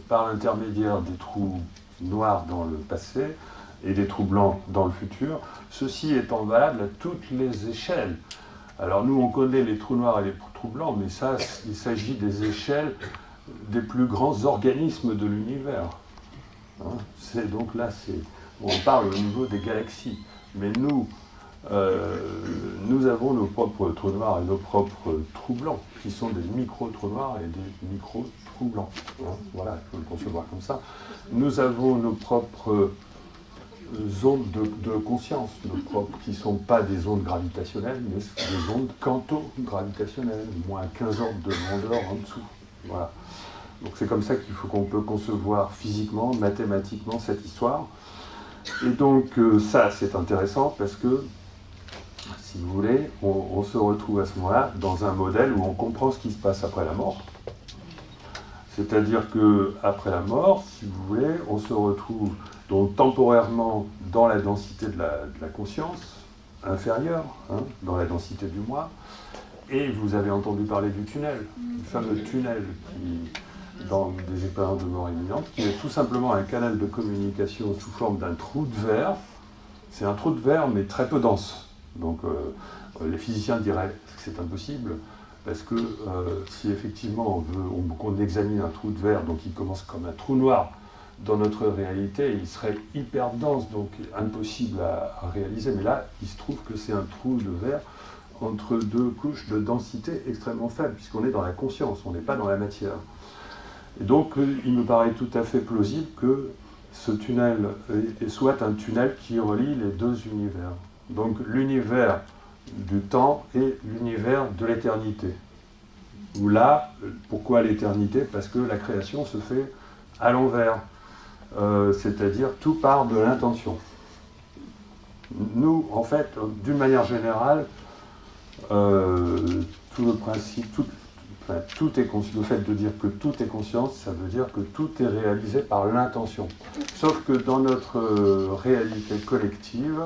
par l'intermédiaire des trous noirs dans le passé et des trous blancs dans le futur, ceci étant valable à toutes les échelles. Alors nous, on connaît les trous noirs et les trous blancs, mais ça, il s'agit des échelles des plus grands organismes de l'univers. Hein, donc là, on parle au niveau des galaxies. Mais nous avons nos propres trous noirs et nos propres trous blancs, qui sont des micro-trous noirs et des micro-trous blancs. Hein, voilà, il faut le concevoir comme ça. Nous avons nos propres ondes de conscience, qui ne sont pas des ondes gravitationnelles, mais des ondes quanto-gravitationnelles, moins 15 ordres de grandeur en dessous. Voilà. Donc c'est comme ça qu'on peut concevoir physiquement, mathématiquement cette histoire. Et donc ça c'est intéressant parce que, si vous voulez, on se retrouve à ce moment-là dans un modèle où on comprend ce qui se passe après la mort. C'est-à-dire qu'après la mort, si vous voulez, on se retrouve donc temporairement dans la densité de la conscience inférieure, hein, dans la densité du moi. Et vous avez entendu parler du tunnel, le fameux tunnel dans des expériences de mort imminente, qui est tout simplement un canal de communication sous forme d'un trou de verre. C'est un trou de verre, mais très peu dense. Donc les physiciens diraient que c'est impossible, parce que si effectivement qu'on examine un trou de verre, donc il commence comme un trou noir dans notre réalité, il serait hyper dense, donc impossible à réaliser. Mais là, il se trouve que c'est un trou de verre entre deux couches de densité extrêmement faibles, puisqu'on est dans la conscience, on n'est pas dans la matière. Et donc, il me paraît tout à fait plausible que ce tunnel soit un tunnel qui relie les deux univers. Donc, l'univers du temps et l'univers de l'éternité. Où là, pourquoi l'éternité? Parce que la création se fait à l'envers. C'est-à-dire, tout part de l'intention. Nous, en fait, d'une manière générale, tout le principe, tout est conscience. Le fait de dire que tout est conscience, ça veut dire que tout est réalisé par l'intention. Sauf que dans notre réalité collective,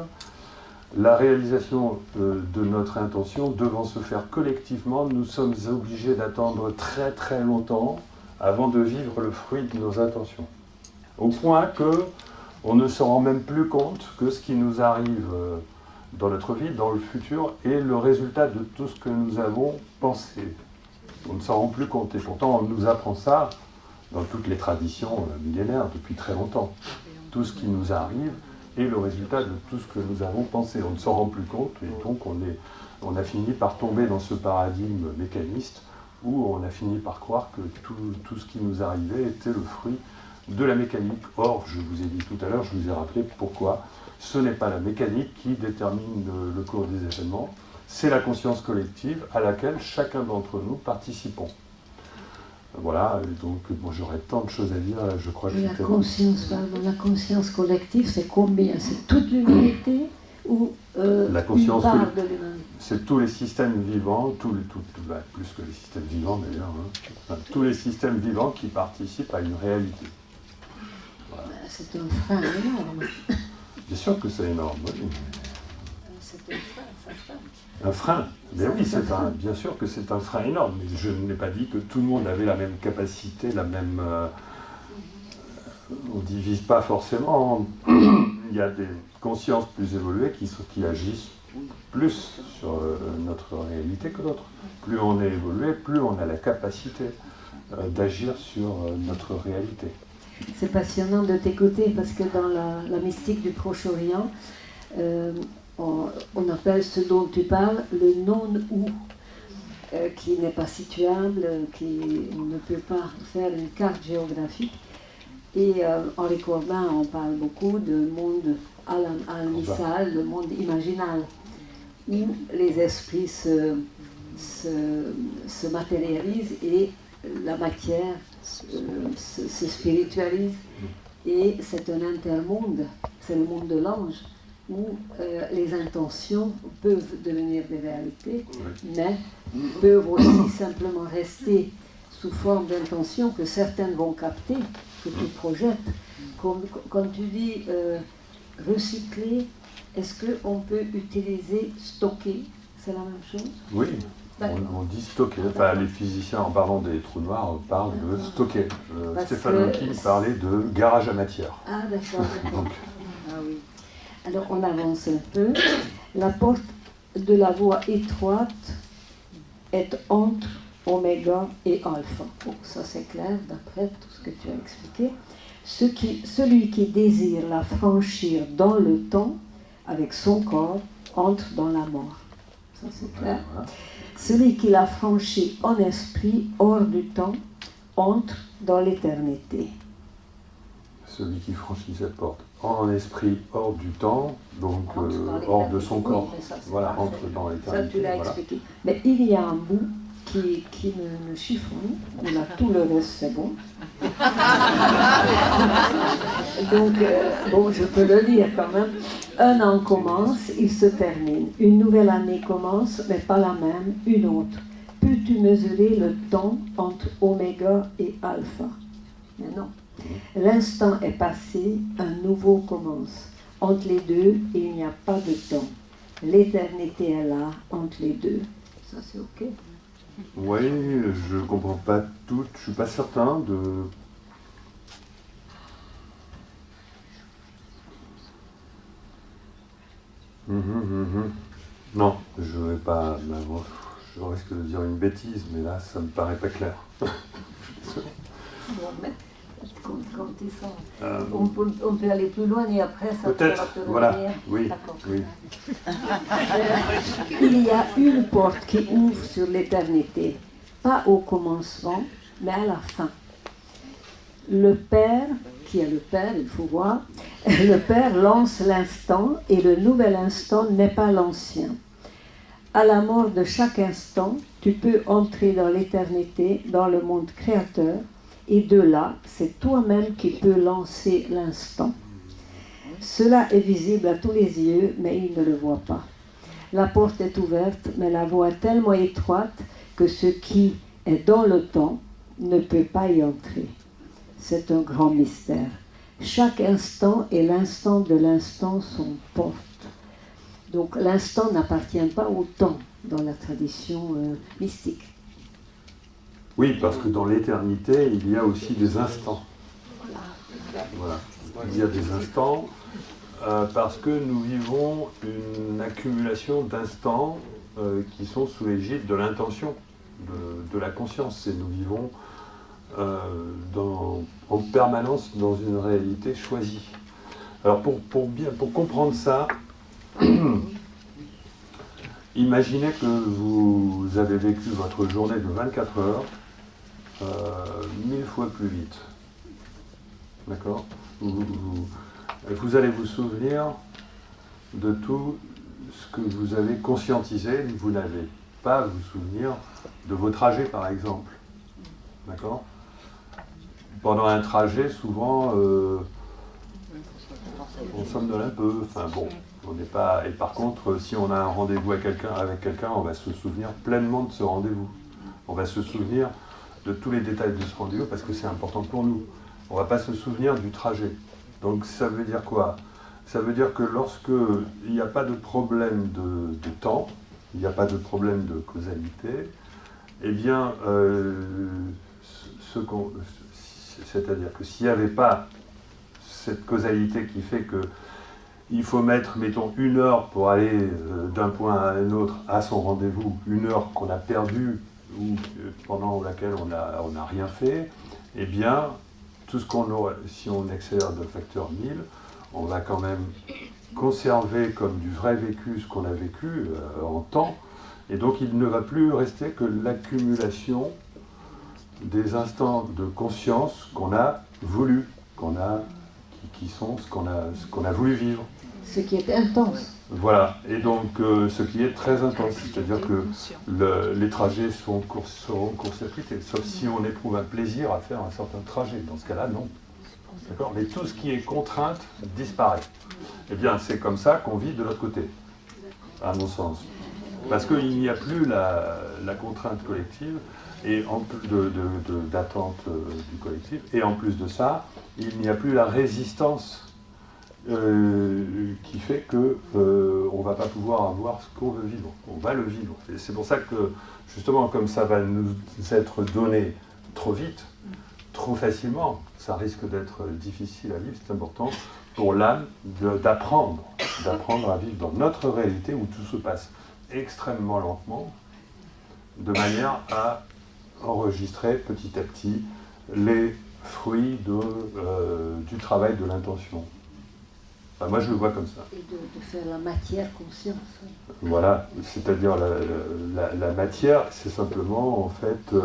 la réalisation de notre intention devant se faire collectivement, nous sommes obligés d'attendre très très longtemps avant de vivre le fruit de nos intentions. Au point qu'on ne se rend même plus compte que ce qui nous arrive dans notre vie, dans le futur, est le résultat de tout ce que nous avons pensé. On ne s'en rend plus compte, et pourtant on nous apprend ça dans toutes les traditions millénaires depuis très longtemps. Tout ce qui nous arrive est le résultat de tout ce que nous avons pensé. On ne s'en rend plus compte, et donc on a fini par tomber dans ce paradigme mécaniste où on a fini par croire que tout ce qui nous arrivait était le fruit de la mécanique. Or, je vous ai dit tout à l'heure, je vous ai rappelé pourquoi ce n'est pas la mécanique qui détermine le cours des événements, c'est la conscience collective à laquelle chacun d'entre nous participons. Voilà, donc bon, j'aurais tant de choses à dire, je crois que la conscience collective, c'est combien? C'est toute l'humanité ou la conscience une part de l'humanité? C'est tous les systèmes vivants, plus que les systèmes vivants d'ailleurs, hein, tous les systèmes vivants qui participent à une réalité. Voilà. C'est un frein énorme. Bien sûr que c'est énorme, oui. C'est un frein, ça. Un frein, mais oui, bien sûr que c'est un frein énorme, mais je n'ai pas dit que tout le monde avait la même capacité, la même... on ne divise pas forcément, il y a des consciences plus évoluées qui agissent plus sur notre réalité que d'autres. Plus on est évolué, plus on a la capacité d'agir sur notre réalité. C'est passionnant de t'écouter parce que dans la mystique du Proche-Orient, on appelle ce dont tu parles le non-ou, qui n'est pas situable, qui ne peut pas faire une carte géographique. Et en Ricordain, on parle beaucoup de monde al-misal, le monde imaginal, où les esprits se matérialisent et la matière se spiritualise. Et c'est un intermonde, c'est le monde de l'ange, où les intentions peuvent devenir des réalités, mais peuvent aussi simplement rester sous forme d'intentions que certaines vont capter, que tu projettes. Comme tu dis, recycler Est-ce qu'on peut utiliser stocker? C'est la même chose? Oui, D'accord. on dit stocker. Enfin, les physiciens, en parlant des trous noirs, parlent de stocker. Parce Stéphane Hawking que- parlait de garage à matière. Ah, d'accord. Donc, Ah oui. Alors, on avance un peu. La porte de la voie étroite est entre oméga et alpha. Bon, ça c'est clair d'après tout ce que tu as expliqué. Celui qui désire la franchir dans le temps avec son corps entre dans la mort. Ça c'est clair. voilà. Celui qui la franchit en esprit hors du temps entre dans l'éternité. Celui qui franchit cette porte en esprit hors du temps, donc Entre dans hors de l'éternité. son Oui, corps. mais ça, c'est Voilà, parfait. entre dans Ça, l'éternité. tu l'as Voilà. expliqué. Mais il y a un bout qui me chiffonne. Là, tout le reste, c'est bon. Donc, bon, je peux le dire quand même. Un an commence, il se termine. Une nouvelle année commence, mais pas la même, une autre. Peux-tu mesurer le temps entre oméga et alpha? Mais non. L'instant est passé, un nouveau commence. Entre les deux, il n'y a pas de temps. L'éternité est là, entre les deux. Ça, c'est OK. Oui, je comprends pas tout, je suis pas certain de... Non, je vais pas... Je risque de dire une bêtise, mais là, ça me paraît pas clair. Bon, mais comme tu sens. Euh, On peut aller plus loin et après, ça Peut-être, pourra te voilà, revenir. oui, D'accord. oui. Il y a une porte qui ouvre sur l'éternité, pas au commencement, mais à la fin. Le Père, qui est le Père, il faut voir, le Père lance l'instant et le nouvel instant n'est pas l'ancien. À la mort de chaque instant, tu peux entrer dans l'éternité, dans le monde créateur, et de là, c'est toi-même qui peux lancer l'instant. Cela est visible à tous les yeux, mais ils ne le voient pas. La porte est ouverte, mais la voie est tellement étroite que ce qui est dans le temps ne peut pas y entrer. C'est un grand mystère. Chaque instant et l'instant de l'instant sont portes. Donc l'instant n'appartient pas au temps dans la tradition mystique. Oui, parce que dans l'éternité, il y a aussi des instants. Voilà. Il y a des instants parce que nous vivons une accumulation d'instants qui sont sous l'égide de l'intention, de la conscience. Et nous vivons en permanence dans une réalité choisie. Alors pour comprendre ça, imaginez que vous avez vécu votre journée de 24 heures 1000 fois plus vite. D'accord? Vous allez vous souvenir de tout ce que vous avez conscientisé, vous n'avez pas à vous souvenir de vos trajets par exemple. D'accord? Pendant un trajet, souvent, on somnole un peu. Enfin bon, on n'est pas. Et par contre, si on a un rendez-vous avec quelqu'un, on va se souvenir pleinement de ce rendez-vous. On va se souvenir de tous les détails de ce rendez-vous parce que c'est important pour nous. On ne va pas se souvenir du trajet. Donc ça veut dire quoi? Ça veut dire que lorsque il n'y a pas de problème de temps, il n'y a pas de problème de causalité, eh bien, c'est-à-dire que s'il n'y avait pas cette causalité qui fait que il faut mettre, mettons, 1 heure pour aller d'un point à un autre à son rendez-vous, 1 heure qu'on a perdue ou pendant laquelle on n'a rien fait, eh bien, tout ce qu'on aurait, si on accélère de facteur 1000, on va quand même conserver comme du vrai vécu ce qu'on a vécu en temps, et donc il ne va plus rester que l'accumulation des instants de conscience qu'on a voulu, qui sont ce qu'on a voulu vivre. Ce qui est intense. Voilà, et donc ce qui est très intense, c'est-à-dire que les trajets seront court-circuités, sauf si on éprouve un plaisir à faire un certain trajet. Dans ce cas-là, non. D'accord? Mais tout ce qui est contrainte disparaît. Eh bien, c'est comme ça qu'on vit de l'autre côté, à mon sens. Parce qu'il n'y a plus la contrainte collective et en plus d'attente du collectif, et en plus de ça, il n'y a plus la résistance qui fait que on ne va pas pouvoir avoir ce qu'on veut vivre. On va le vivre. Et c'est pour ça que, justement, comme ça va nous être donné trop vite, trop facilement, ça risque d'être difficile à vivre, c'est important pour l'âme d'apprendre à vivre dans notre réalité où tout se passe extrêmement lentement, de manière à enregistrer petit à petit les fruits du travail de l'intention. Enfin, moi je le vois comme ça. Et de faire la matière conscience. Voilà, c'est-à-dire la matière, c'est simplement en fait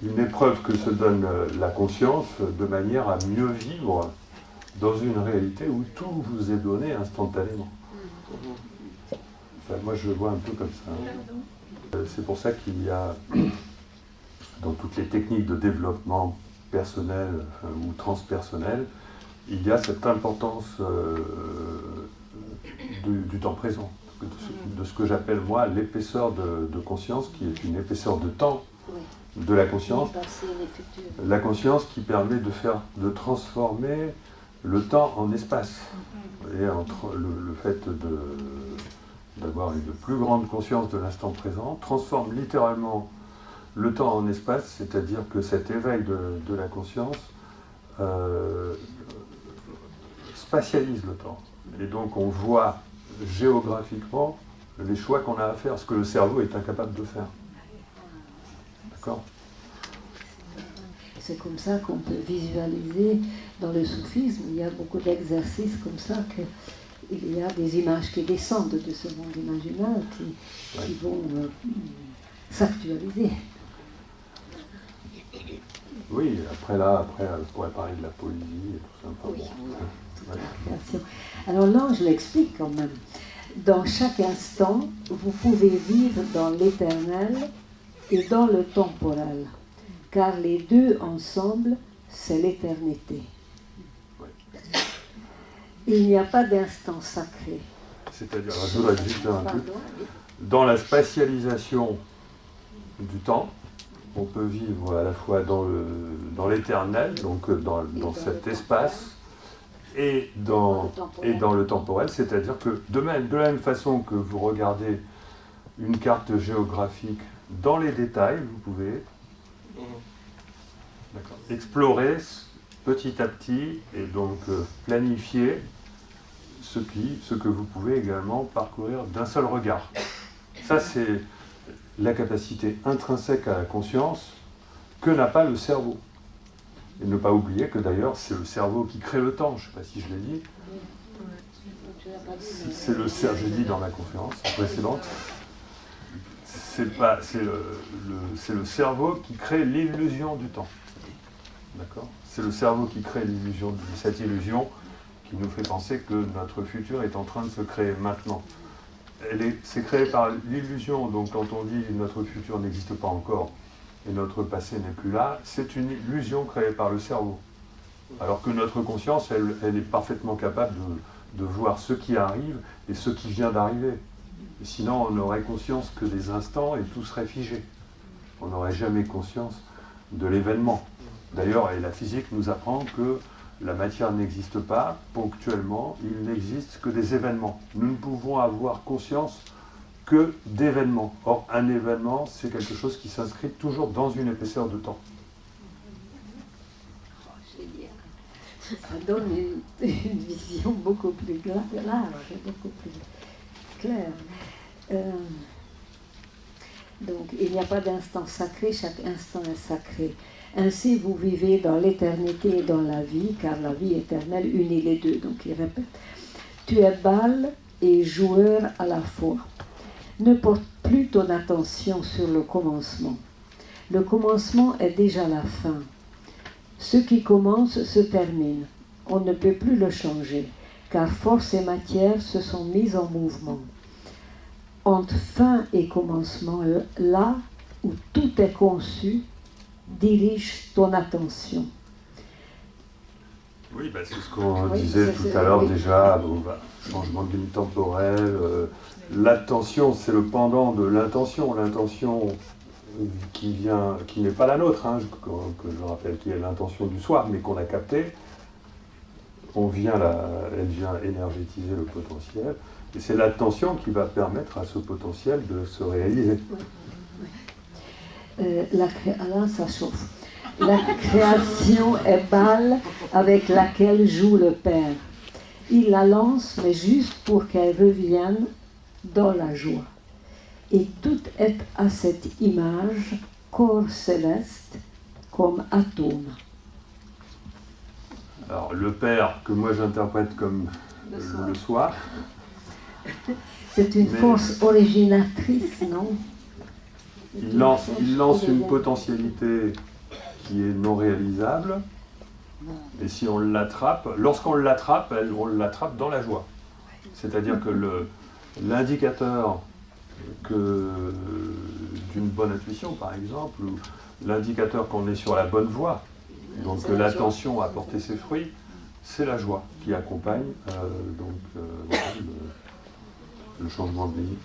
une épreuve que se donne la conscience de manière à mieux vivre dans une réalité où tout vous est donné instantanément. Enfin, moi je le vois un peu comme ça. C'est pour ça qu'il y a dans toutes les techniques de développement personnel ou transpersonnel, il y a cette importance du temps présent, de ce que j'appelle moi l'épaisseur de conscience, qui est une épaisseur de temps de la conscience. La conscience qui permet de transformer le temps en espace. Et entre le fait d'avoir une plus grande conscience de l'instant présent transforme littéralement le temps en espace, c'est-à-dire que cet éveil de la conscience spatialise le temps. Et donc on voit géographiquement les choix qu'on a à faire, ce que le cerveau est incapable de faire. D'accord ? C'est comme ça qu'on peut visualiser dans le soufisme. Il y a beaucoup d'exercices comme ça qu'il y a des images qui descendent de ce monde imaginaire qui vont s'actualiser. Oui, après, je pourrais parler de la poésie et tout ça. Enfin, Oui. Alors l'ange l'explique quand même. Dans chaque instant, vous pouvez vivre dans l'éternel et dans le temporel, car les deux ensemble, c'est l'éternité. Oui. Il n'y a pas d'instant sacré. C'est-à-dire, je voudrais juste dire un truc. Dans la spatialisation du temps, on peut vivre à la fois dans l'éternel, donc dans cet espace, et dans le temporel, c'est-à-dire que de la même façon que vous regardez une carte géographique dans les détails, vous pouvez explorer petit à petit et donc planifier ce que vous pouvez également parcourir d'un seul regard. Ça, c'est la capacité intrinsèque à la conscience que n'a pas le cerveau. Et ne pas oublier que d'ailleurs, c'est le cerveau qui crée le temps. Je ne sais pas si je l'ai dit. C'est le cerveau, j'ai dit dans ma conférence précédente. C'est le cerveau qui crée l'illusion du temps. D'accord ? C'est le cerveau qui crée cette illusion qui nous fait penser que notre futur est en train de se créer maintenant. C'est créé par l'illusion, donc quand on dit notre futur n'existe pas encore et notre passé n'est plus là, c'est une illusion créée par le cerveau. Alors que notre conscience, elle est parfaitement capable de voir ce qui arrive et ce qui vient d'arriver. Sinon, on n'aurait conscience que des instants et tout serait figé. On n'aurait jamais conscience de l'événement. D'ailleurs, la physique nous apprend que la matière n'existe pas ponctuellement, il n'existe que des événements. Nous ne pouvons avoir conscience que d'événements. Or, un événement, c'est quelque chose qui s'inscrit toujours dans une épaisseur de temps. Ça donne une vision beaucoup plus large, beaucoup plus claire. Donc, il n'y a pas d'instant sacré, chaque instant est sacré. Ainsi, vous vivez dans l'éternité et dans la vie, car la vie éternelle unit les deux. Donc, il répète, tu es balle et joueur à la fois. Ne porte plus ton attention sur le commencement. Le commencement est déjà la fin. Ce qui commence se termine. On ne peut plus le changer, car force et matière se sont mises en mouvement. Entre fin et commencement, là où tout est conçu, dirige ton attention. Oui, c'est ce qu'on disait tout à l'heure déjà, changement de ligne temporelle. L'attention, c'est le pendant de l'intention. L'intention qui n'est pas la nôtre, que je rappelle, qui est l'intention du soir, mais qu'on a captée. elle vient énergétiser le potentiel, et c'est la tension qui va permettre à ce potentiel de se réaliser. Alors ça chauffe. La création est balle avec laquelle joue le Père. Il la lance, mais juste pour qu'elle revienne dans la joie. Et tout est à cette image, corps céleste, comme atome. Alors le Père, que moi j'interprète comme le soi. C'est une force originatrice, non? Il lance une potentialité qui est non réalisable, et si on l'attrape, lorsqu'on l'attrape, on l'attrape dans la joie. C'est-à-dire que l'indicateur d'une bonne intuition, par exemple, ou l'indicateur qu'on est sur la bonne voie, donc que l'attention a porté ses fruits, c'est la joie qui accompagne le changement de vie.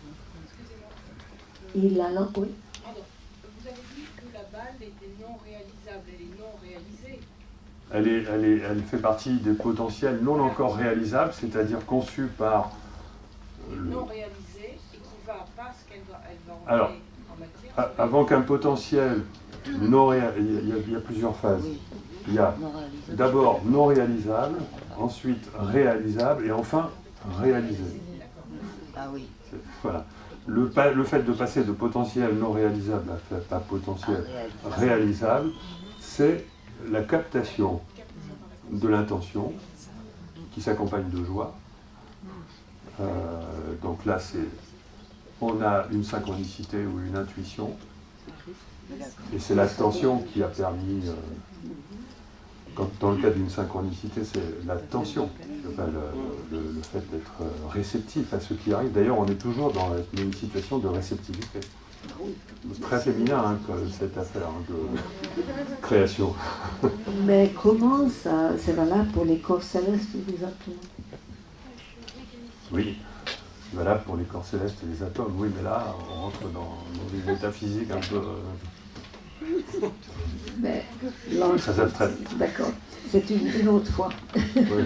Il la lance, oui. Vous avez dit que la balle était non réalisable, elle est non réalisée. Elle fait partie des potentiels non encore réalisables, c'est-à-dire conçus par... Non réalisée et qui va pas ce qu'elle va en Alors, en matière. avant qu'un potentiel non réalisable, il y a plusieurs phases. Il y a d'abord non réalisable, ensuite réalisable et enfin réalisé. Ah oui. Voilà. Le fait de passer de potentiel non réalisable à potentiel réalisable, c'est la captation de l'intention qui s'accompagne de joie. Donc là, on a une synchronicité ou une intuition, et c'est l'attention qui a permis, dans le cas d'une synchronicité, c'est l'attention, enfin, le fait d'être réceptif à ce qui arrive. D'ailleurs, on est toujours dans une situation de réceptivité. Très féminin, hein, cette affaire de création. Mais comment ça, c'est valable pour les corps célestes ou les atomes? Oui, c'est valable pour les corps célestes et les atomes. Oui, mais là, on rentre dans des métaphysiques un peu... Mais l'ange, Ça s'abstrait. d'accord, c'est une autre fois. Oui.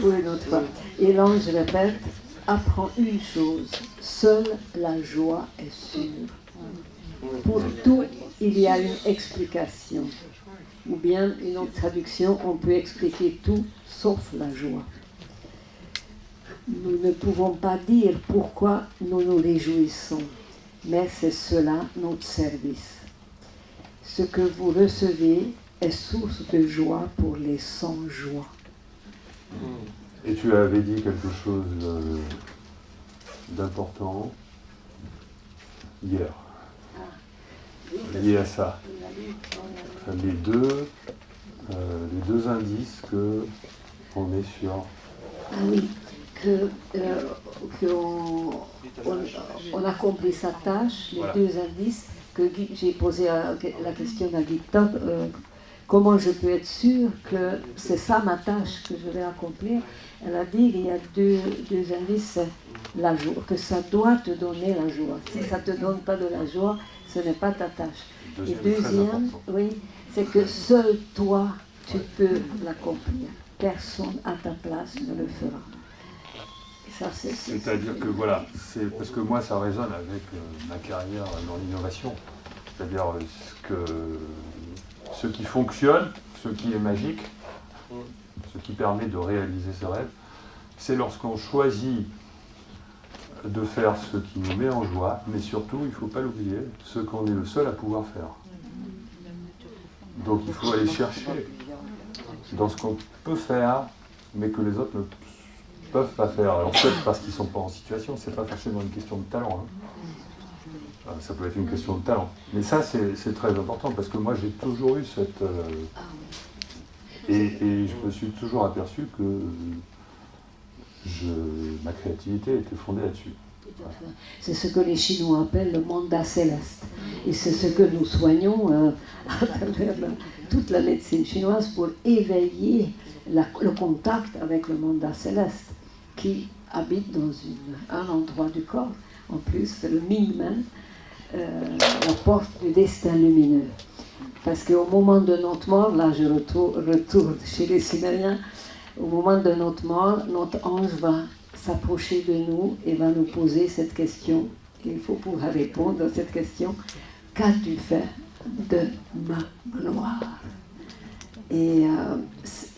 Pour une autre fois. Et l'ange répète, apprends une chose, seule la joie est sûre. Pour tout, il y a une explication. Ou bien, une autre traduction, on peut expliquer tout sauf la joie. Nous ne pouvons pas dire pourquoi nous nous réjouissons, mais c'est cela notre service. Ce que vous recevez est source de joie pour les sans joie. Et tu avais dit quelque chose d'important hier, lié à ça. Enfin, les deux indices qu'on est sur... Ah oui, qu'on accomplit sa tâche, les Voilà. deux indices, que j'ai posé la question à Victor, comment je peux être sûre que c'est ça ma tâche que je vais accomplir? Elle a dit qu'il y a deux indices, la joie, que ça doit te donner la joie. Si ça ne te donne pas de la joie, ce n'est pas ta tâche. Et deuxième, oui, c'est que seul toi, tu peux l'accomplir. Personne à ta place ne le fera. Ça, C'est-à-dire que voilà, c'est parce que moi ça résonne avec ma carrière dans l'innovation. C'est-à-dire ce qui fonctionne, ce qui est magique, ce qui permet de réaliser ses rêves, c'est lorsqu'on choisit de faire ce qui nous met en joie, mais surtout, il ne faut pas l'oublier, ce qu'on est le seul à pouvoir faire. Donc il faut aller chercher dans ce qu'on peut faire, mais que les autres ne peuvent pas faire. Alors peut-être parce qu'ils ne sont pas en situation, c'est pas forcément une question de talent. Hein. Ça peut être une question de talent. Mais ça, c'est très important, parce que moi, j'ai toujours eu cette... Et je me suis toujours aperçu que ma créativité était fondée là-dessus. C'est ce que les Chinois appellent le mandat céleste. Et c'est ce que nous soignons à travers toute la médecine chinoise pour éveiller le contact avec le mandat céleste qui habite dans un endroit du corps. En plus, c'est le Mingmen, la porte du destin lumineux. Parce qu'au moment de notre mort, là je retourne chez les Sumériens, Au moment de notre mort, notre ange va s'approcher de nous et va nous poser cette question. Et il faut pouvoir répondre à cette question. Qu'as-tu fait de ma gloire? Et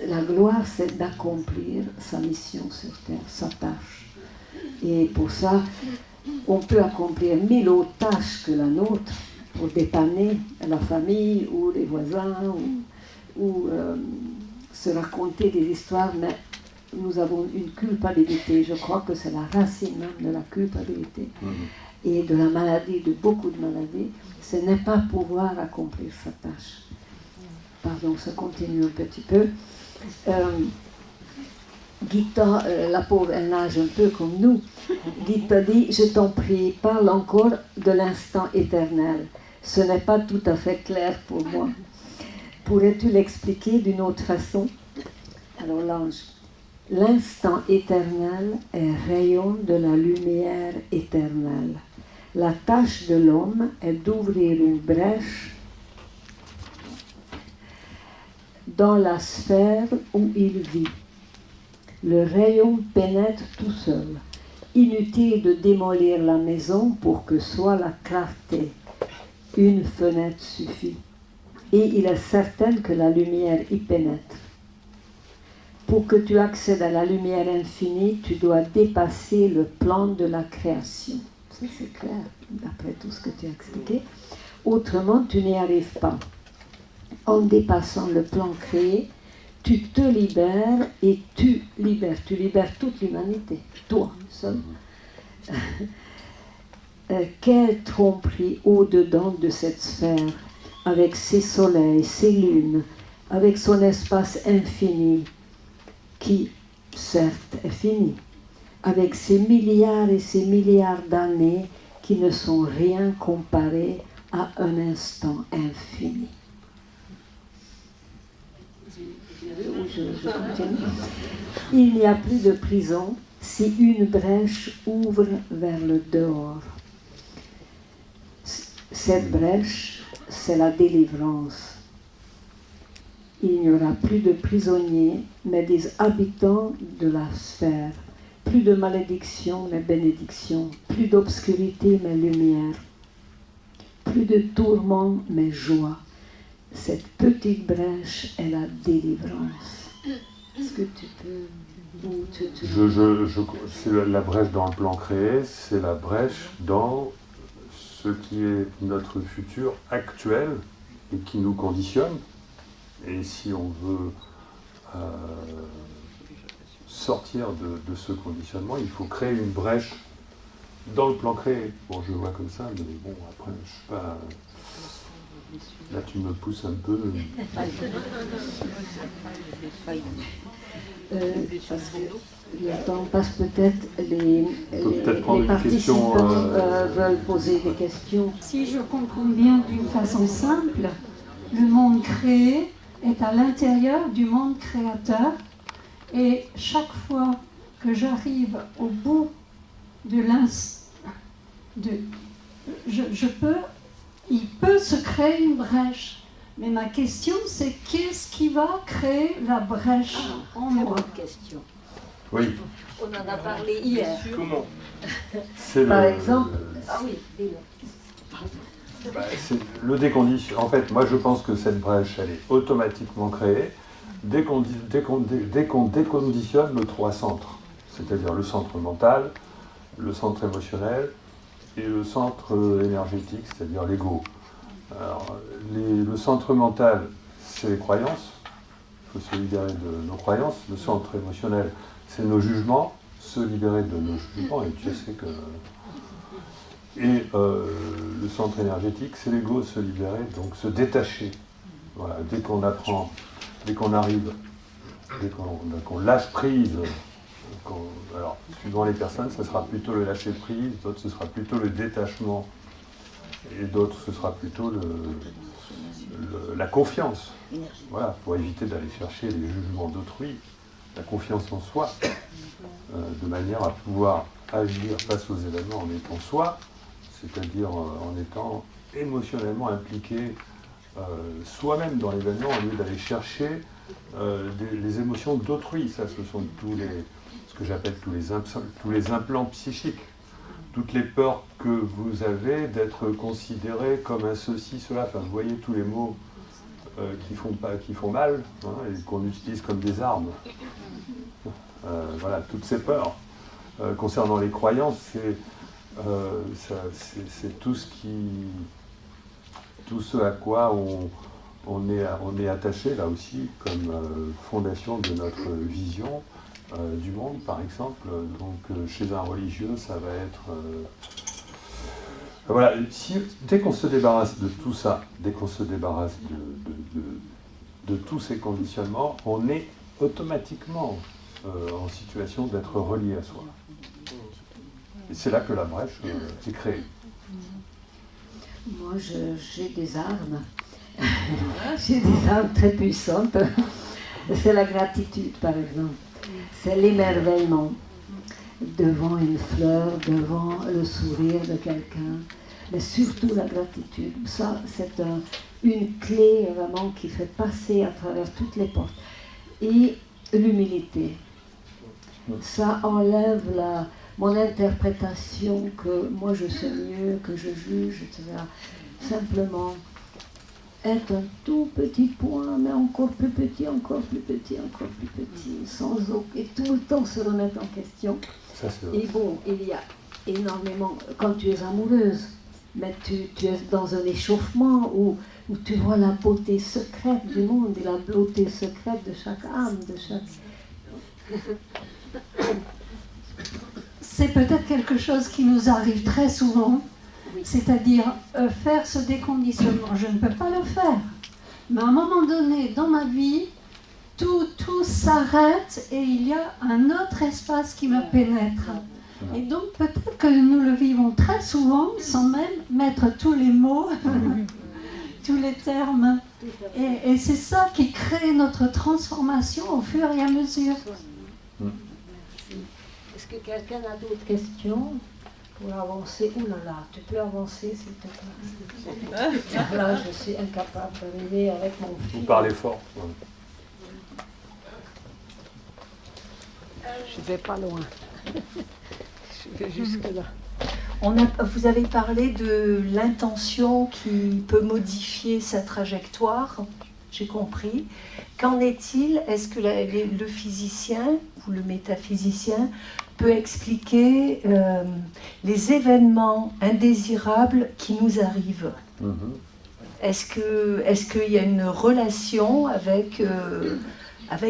la gloire, c'est d'accomplir sa mission sur terre, sa tâche. Et pour ça, on peut accomplir 1000 autres tâches que la nôtre pour dépanner la famille ou les voisins ou se raconter des histoires, mais nous avons une culpabilité. Je crois que c'est la racine même de la culpabilité et de la maladie, de beaucoup de maladies. Ce n'est pas pouvoir accomplir sa tâche. Pardon, ça continue un petit peu. Gita, la pauvre, elle nage un peu comme nous. Gita dit, je t'en prie, parle encore de l'instant éternel. Ce n'est pas tout à fait clair pour moi. Pourrais-tu l'expliquer d'une autre façon? Alors l'ange, l'instant éternel est rayon de la lumière éternelle. La tâche de l'homme est d'ouvrir une brèche dans la sphère où il vit. Le rayon pénètre tout seul. Inutile de démolir la maison pour que soit la clarté. Une fenêtre suffit. Et il est certain que la lumière y pénètre. Pour que tu accèdes à la lumière infinie, tu dois dépasser le plan de la création. Ça, c'est clair, d'après tout ce que tu as expliqué. Autrement, tu n'y arrives pas. En dépassant le plan créé, tu te libères et tu libères toute l'humanité, toi seul. Quelle tromperie au-dedans de cette sphère, avec ses soleils, ses lunes, avec son espace infini, qui, certes, est fini, avec ses milliards et ses milliards d'années qui ne sont rien comparés à un instant infini. Il n'y a plus de prison si une brèche ouvre vers le dehors. Cette brèche, c'est la délivrance. Il n'y aura plus de prisonniers, mais des habitants de la sphère. Plus de malédiction, mais bénédiction. Plus d'obscurité, mais lumière. Plus de tourment, mais joie. Cette petite brèche est la délivrance. Est-ce que tu peux... C'est la brèche dans le plan créé, c'est la brèche dans ce qui est notre futur actuel et qui nous conditionne. Et si on veut sortir de ce conditionnement, il faut créer une brèche dans le plan créé. Bon, je vois comme ça, mais bon, après, je sais pas... Là, tu me pousses un peu. Parce que le temps passe, peut-être les participants veulent poser des questions. Si je comprends bien d'une façon simple, le monde créé est à l'intérieur du monde créateur et chaque fois que j'arrive au bout de il peut se créer une brèche. Mais ma question, c'est qu'est-ce qui va créer la brèche en moi? Bonne question. Oui. On en a parlé hier. Comment? Par exemple... Ah oui, c'est le décondition. En fait, moi je pense que cette brèche, elle est automatiquement créée dès qu'on déconditionne nos trois centres. C'est-à-dire le centre mental, le centre émotionnel et le centre énergétique, c'est-à-dire l'ego. Alors, le centre mental, c'est les croyances. Il faut se libérer de nos croyances. Le centre émotionnel, c'est nos jugements. Se libérer de nos jugements, et tu sais que... Et le centre énergétique, c'est l'ego, se libérer, donc se détacher. Voilà, dès qu'on apprend, dès qu'on arrive, dès qu'on lâche prise, alors, suivant les personnes, ça sera plutôt le lâcher prise, d'autres ce sera plutôt le détachement, et d'autres ce sera plutôt la confiance. Voilà, pour éviter d'aller chercher les jugements d'autrui, la confiance en soi, de manière à pouvoir agir face aux événements en étant soi, c'est-à-dire en étant émotionnellement impliqué soi-même dans l'événement, au lieu d'aller chercher les émotions d'autrui. Ça, ce sont ce que j'appelle tous les implants psychiques. Toutes les peurs que vous avez d'être considéré comme un ceci, cela. Enfin, vous voyez tous les mots qui font mal, hein, et qu'on utilise comme des armes. Voilà, toutes ces peurs. Concernant les croyances, c'est tout ce à quoi on est attaché, là aussi, comme fondation de notre vision du monde, par exemple. Donc, chez un religieux, ça va être... voilà, dès qu'on se débarrasse de tout ça, dès qu'on se débarrasse de tous ces conditionnements, on est automatiquement en situation d'être relié à soi. Et c'est là que la brèche est créée. Moi, j'ai des armes. J'ai des armes très puissantes. C'est la gratitude, par exemple. C'est l'émerveillement devant une fleur, devant le sourire de quelqu'un. Mais surtout la gratitude. Ça, c'est une clé vraiment qui fait passer à travers toutes les portes. Et l'humilité. Ça enlève mon interprétation que moi je sais mieux, que je juge, etc. Simplement être un tout petit point, mais encore plus petit, encore plus petit, encore plus petit, sans aucun, et tout le temps se remettre en question. Ça, et bon, il y a énormément, quand tu es amoureuse, mais tu es dans un échauffement où tu vois la beauté secrète du monde et la beauté secrète de chaque âme, de chaque... C'est peut-être quelque chose qui nous arrive très souvent, c'est-à-dire faire ce déconditionnement. Je ne peux pas le faire, mais à un moment donné dans ma vie, tout s'arrête et il y a un autre espace qui me pénètre. Et donc peut-être que nous le vivons très souvent sans même mettre tous les mots, tous les termes. Et c'est ça qui crée notre transformation au fur et à mesure. Est-ce que quelqu'un a d'autres questions pour avancer? Ouh là là, tu peux avancer s'il te plaît. Là, je suis incapable d'arriver avec mon fil. Vous parlez fort. Je ne vais pas loin. Je vais jusque-là. Vous avez parlé de l'intention qui peut modifier sa trajectoire, j'ai compris. Qu'en est-il? Est-ce que le physicien ou le métaphysicien peut expliquer les événements indésirables qui nous arrivent? Est-ce qu'il y a une relation avec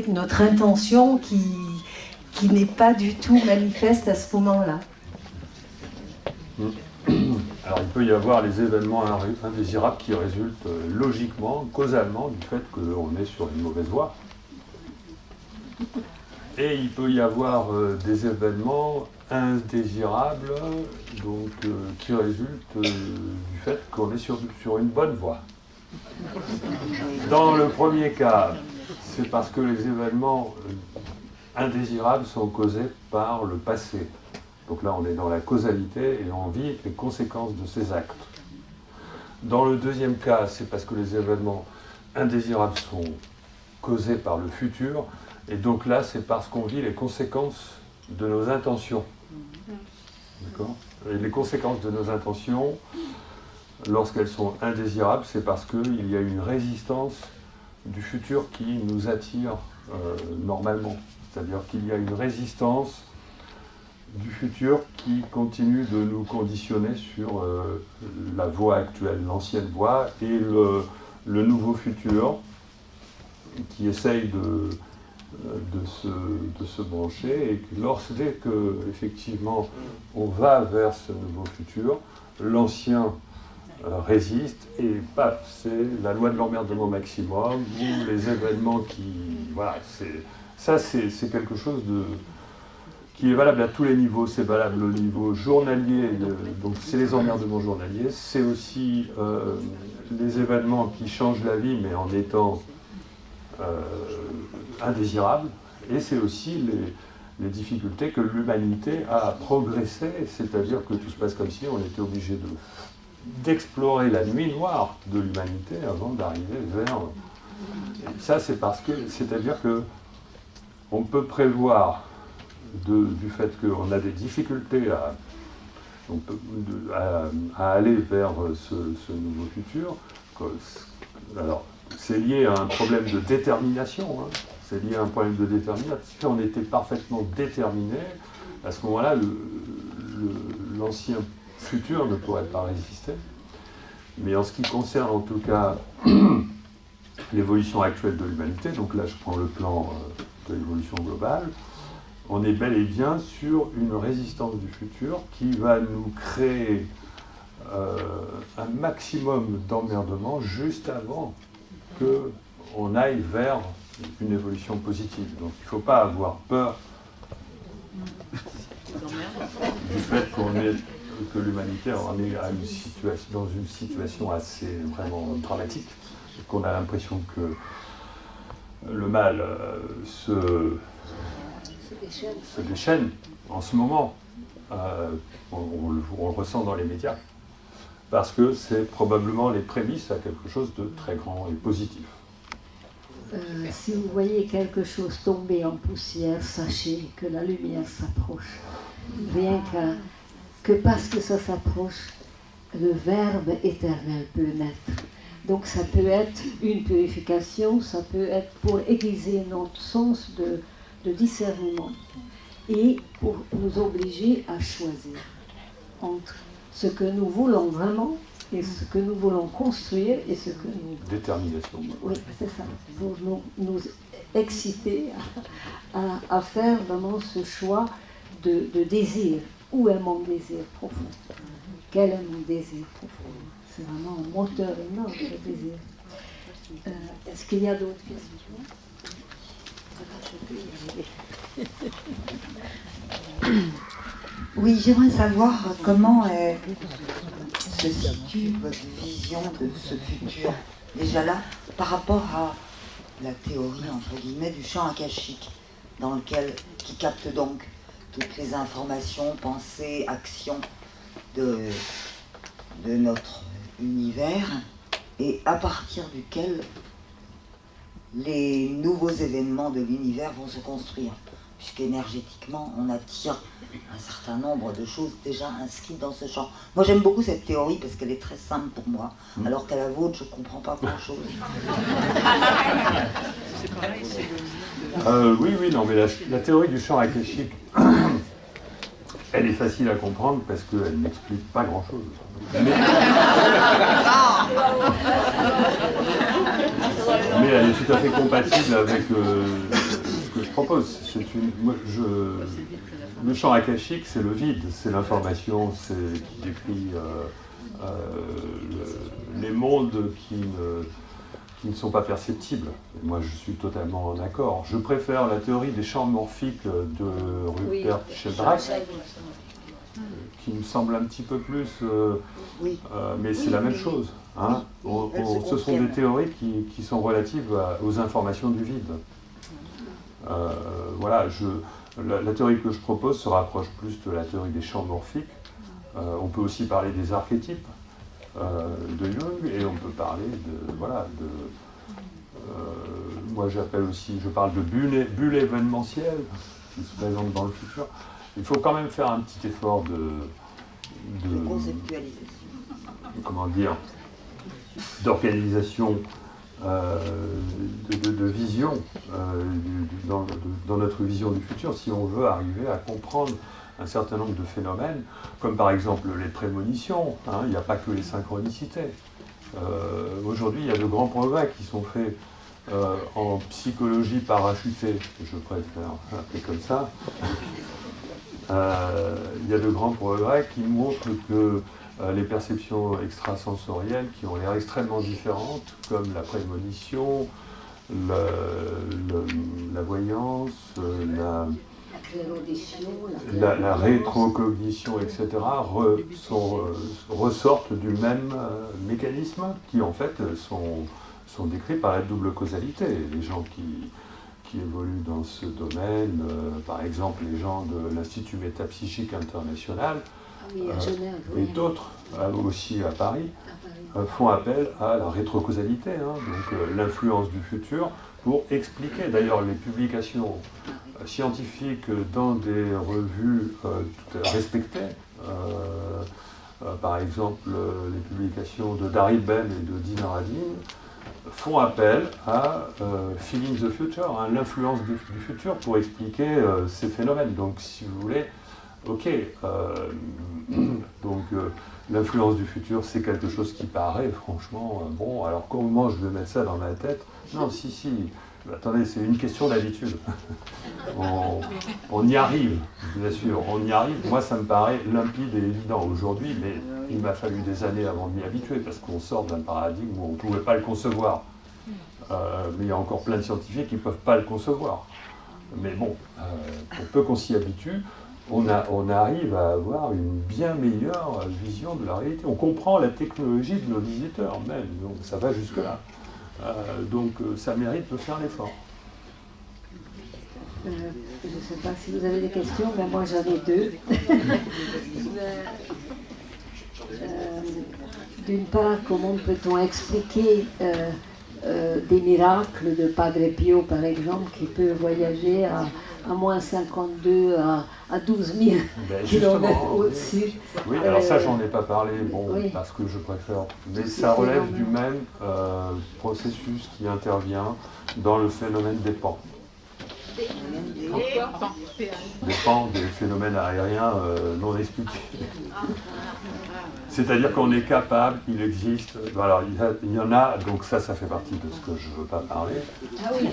notre intention qui n'est pas du tout manifeste à ce moment-là? Alors il peut y avoir les événements indésirables qui résultent logiquement, causalement, du fait qu'on est sur une mauvaise voie. Et il peut y avoir des événements indésirables donc, qui résultent du fait qu'on est sur une bonne voie. Dans le premier cas, c'est parce que les événements indésirables sont causés par le passé. Donc là, on est dans la causalité et on vit les conséquences de ces actes. Dans le deuxième cas, c'est parce que les événements indésirables sont causés par le futur. Et donc là, c'est parce qu'on vit les conséquences de nos intentions. D'accord ? Et les conséquences de nos intentions, lorsqu'elles sont indésirables, c'est parce qu'il y a une résistance du futur qui nous attire normalement. C'est-à-dire qu'il y a une résistance du futur qui continue de nous conditionner sur la voie actuelle, l'ancienne voie, et le nouveau futur qui essaye de se brancher, et que dès que effectivement on va vers ce nouveau futur, l'ancien résiste, et paf, c'est la loi de l'emmerdement maximum, ou les événements qui... Voilà, c'est quelque chose qui est valable à tous les niveaux. C'est valable au niveau journalier, donc c'est les emmerdements journaliers, c'est aussi les événements qui changent la vie, mais en étant indésirables, et c'est aussi les difficultés que l'humanité a à progresser, c'est-à-dire que tout se passe comme si on était obligé d'explorer la nuit noire de l'humanité avant d'arriver vers Et ça, c'est-à-dire que on peut prévoir du fait qu'on a des difficultés à aller vers ce nouveau futur. Alors, c'est lié à un problème de détermination. Hein. C'est lié à un problème de détermination. Si on était parfaitement déterminé, à ce moment-là, l'ancien futur ne pourrait pas résister. Mais en ce qui concerne en tout cas l'évolution actuelle de l'humanité, donc là je prends le plan de l'évolution globale, on est bel et bien sur une résistance du futur qui va nous créer un maximum d'emmerdement juste avant qu'on aille vers une évolution positive. Donc il ne faut pas avoir peur du fait que l'humanité en est dans une situation assez vraiment dramatique, qu'on a l'impression que le mal se déchaîne en ce moment. On le ressent dans les médias, parce que c'est probablement les prémices à quelque chose de très grand et positif. Si vous voyez quelque chose tomber en poussière, sachez que la lumière s'approche. Rien que parce que ça s'approche, le Verbe éternel peut naître. Donc ça peut être une purification, ça peut être pour aiguiser notre sens de discernement et pour nous obliger à choisir entre ce que nous voulons vraiment et ce que nous voulons construire et ce que nous... Détermination. Oui, c'est ça, pour nous exciter à faire vraiment ce choix de désir. Où est mon désir profond? Quel est mon désir profond? C'est vraiment un moteur énorme, le désir. Est-ce qu'il y a d'autres questions? Oui, j'aimerais savoir comment se situe votre vision de ce futur, déjà là, par rapport à la théorie, entre guillemets, du champ akashique, qui capte donc toutes les informations, pensées, actions de notre univers, et à partir duquel les nouveaux événements de l'univers vont se construire, puisqu'énergétiquement, on attire un certain nombre de choses déjà inscrites dans ce champ. Moi, j'aime beaucoup cette théorie parce qu'elle est très simple pour moi, alors qu'à la vôtre, je ne comprends pas grand-chose. Oui, non, mais la théorie du champ akashique, elle est facile à comprendre parce qu'elle n'explique pas grand-chose. Mais elle est tout à fait compatible avec ce que je propose. Le champ akashique, c'est le vide, c'est l'information, qui décrit les mondes qui ne sont pas perceptibles. Et moi, je suis totalement en accord. Je préfère la théorie des champs morphiques de Rupert Sheldrake, qui me semble un petit peu plus... mais c'est la même chose. Hein. Ce sont des théories qui sont relatives aux informations du vide. Voilà, la théorie que je propose se rapproche plus de la théorie des champs morphiques. On peut aussi parler des archétypes de Jung, et on peut parler moi je parle de bulles événementielles qui se présentent dans le futur. Il faut quand même faire un petit effort de conceptualisation. Comment dire, d'organisation, de vision dans notre vision du futur, si on veut arriver à comprendre un certain nombre de phénomènes, comme par exemple les prémonitions. Il n'y a pas que les synchronicités. Aujourd'hui, il y a de grands progrès qui sont faits en psychologie parachutée, je préfère l'appeler comme ça. Il y a de grands progrès qui montrent que les perceptions extrasensorielles qui ont l'air extrêmement différentes, comme la prémonition, la voyance, la rétrocognition, etc., ressortent du même mécanisme qui en fait sont décrits par la double causalité. Les gens qui évoluent dans ce domaine, par exemple les gens de l'Institut métapsychique international, Oui, à Genève, oui. et d'autres, aussi à Paris, font appel à la rétrocausalité, hein, donc l'influence du futur, pour expliquer. D'ailleurs, les publications scientifiques dans des revues respectées, par exemple les publications de Daryl Bem et de Dina Radin, font appel à Feeling the Future, hein, l'influence du futur pour expliquer ces phénomènes. Donc, si vous voulez, ok, donc l'influence du futur, c'est quelque chose qui paraît, franchement, bon, alors comment je vais mettre ça dans ma tête? Non, si, attendez, c'est une question d'habitude. On y arrive, bien sûr, on y arrive. Moi, ça me paraît limpide et évident aujourd'hui, mais il m'a fallu des années avant de m'y habituer, parce qu'on sort d'un paradigme où on ne pouvait pas le concevoir. Mais il y a encore plein de scientifiques qui ne peuvent pas le concevoir. Mais bon, pour peu qu'on s'y habitue, on arrive à avoir une bien meilleure vision de la réalité. On comprend la technologie de nos visiteurs même, donc ça va jusque-là. Donc ça mérite de faire l'effort. Je ne sais pas si vous avez des questions, mais moi j'en ai deux. D'une part, comment peut-on expliquer des miracles de Padre Pio, par exemple, qui peut voyager à moins 52 à 12 000 km au-dessus. Oui, alors ça, j'en ai pas parlé, bon, oui. Parce que je préfère. Mais ça relève du même processus qui intervient dans le phénomène des pans. Des pans, des phénomènes aériens non expliqués. C'est-à-dire qu'on est capable, il existe, alors il y en a, donc ça fait partie de ce que je ne veux pas parler. Ah oui,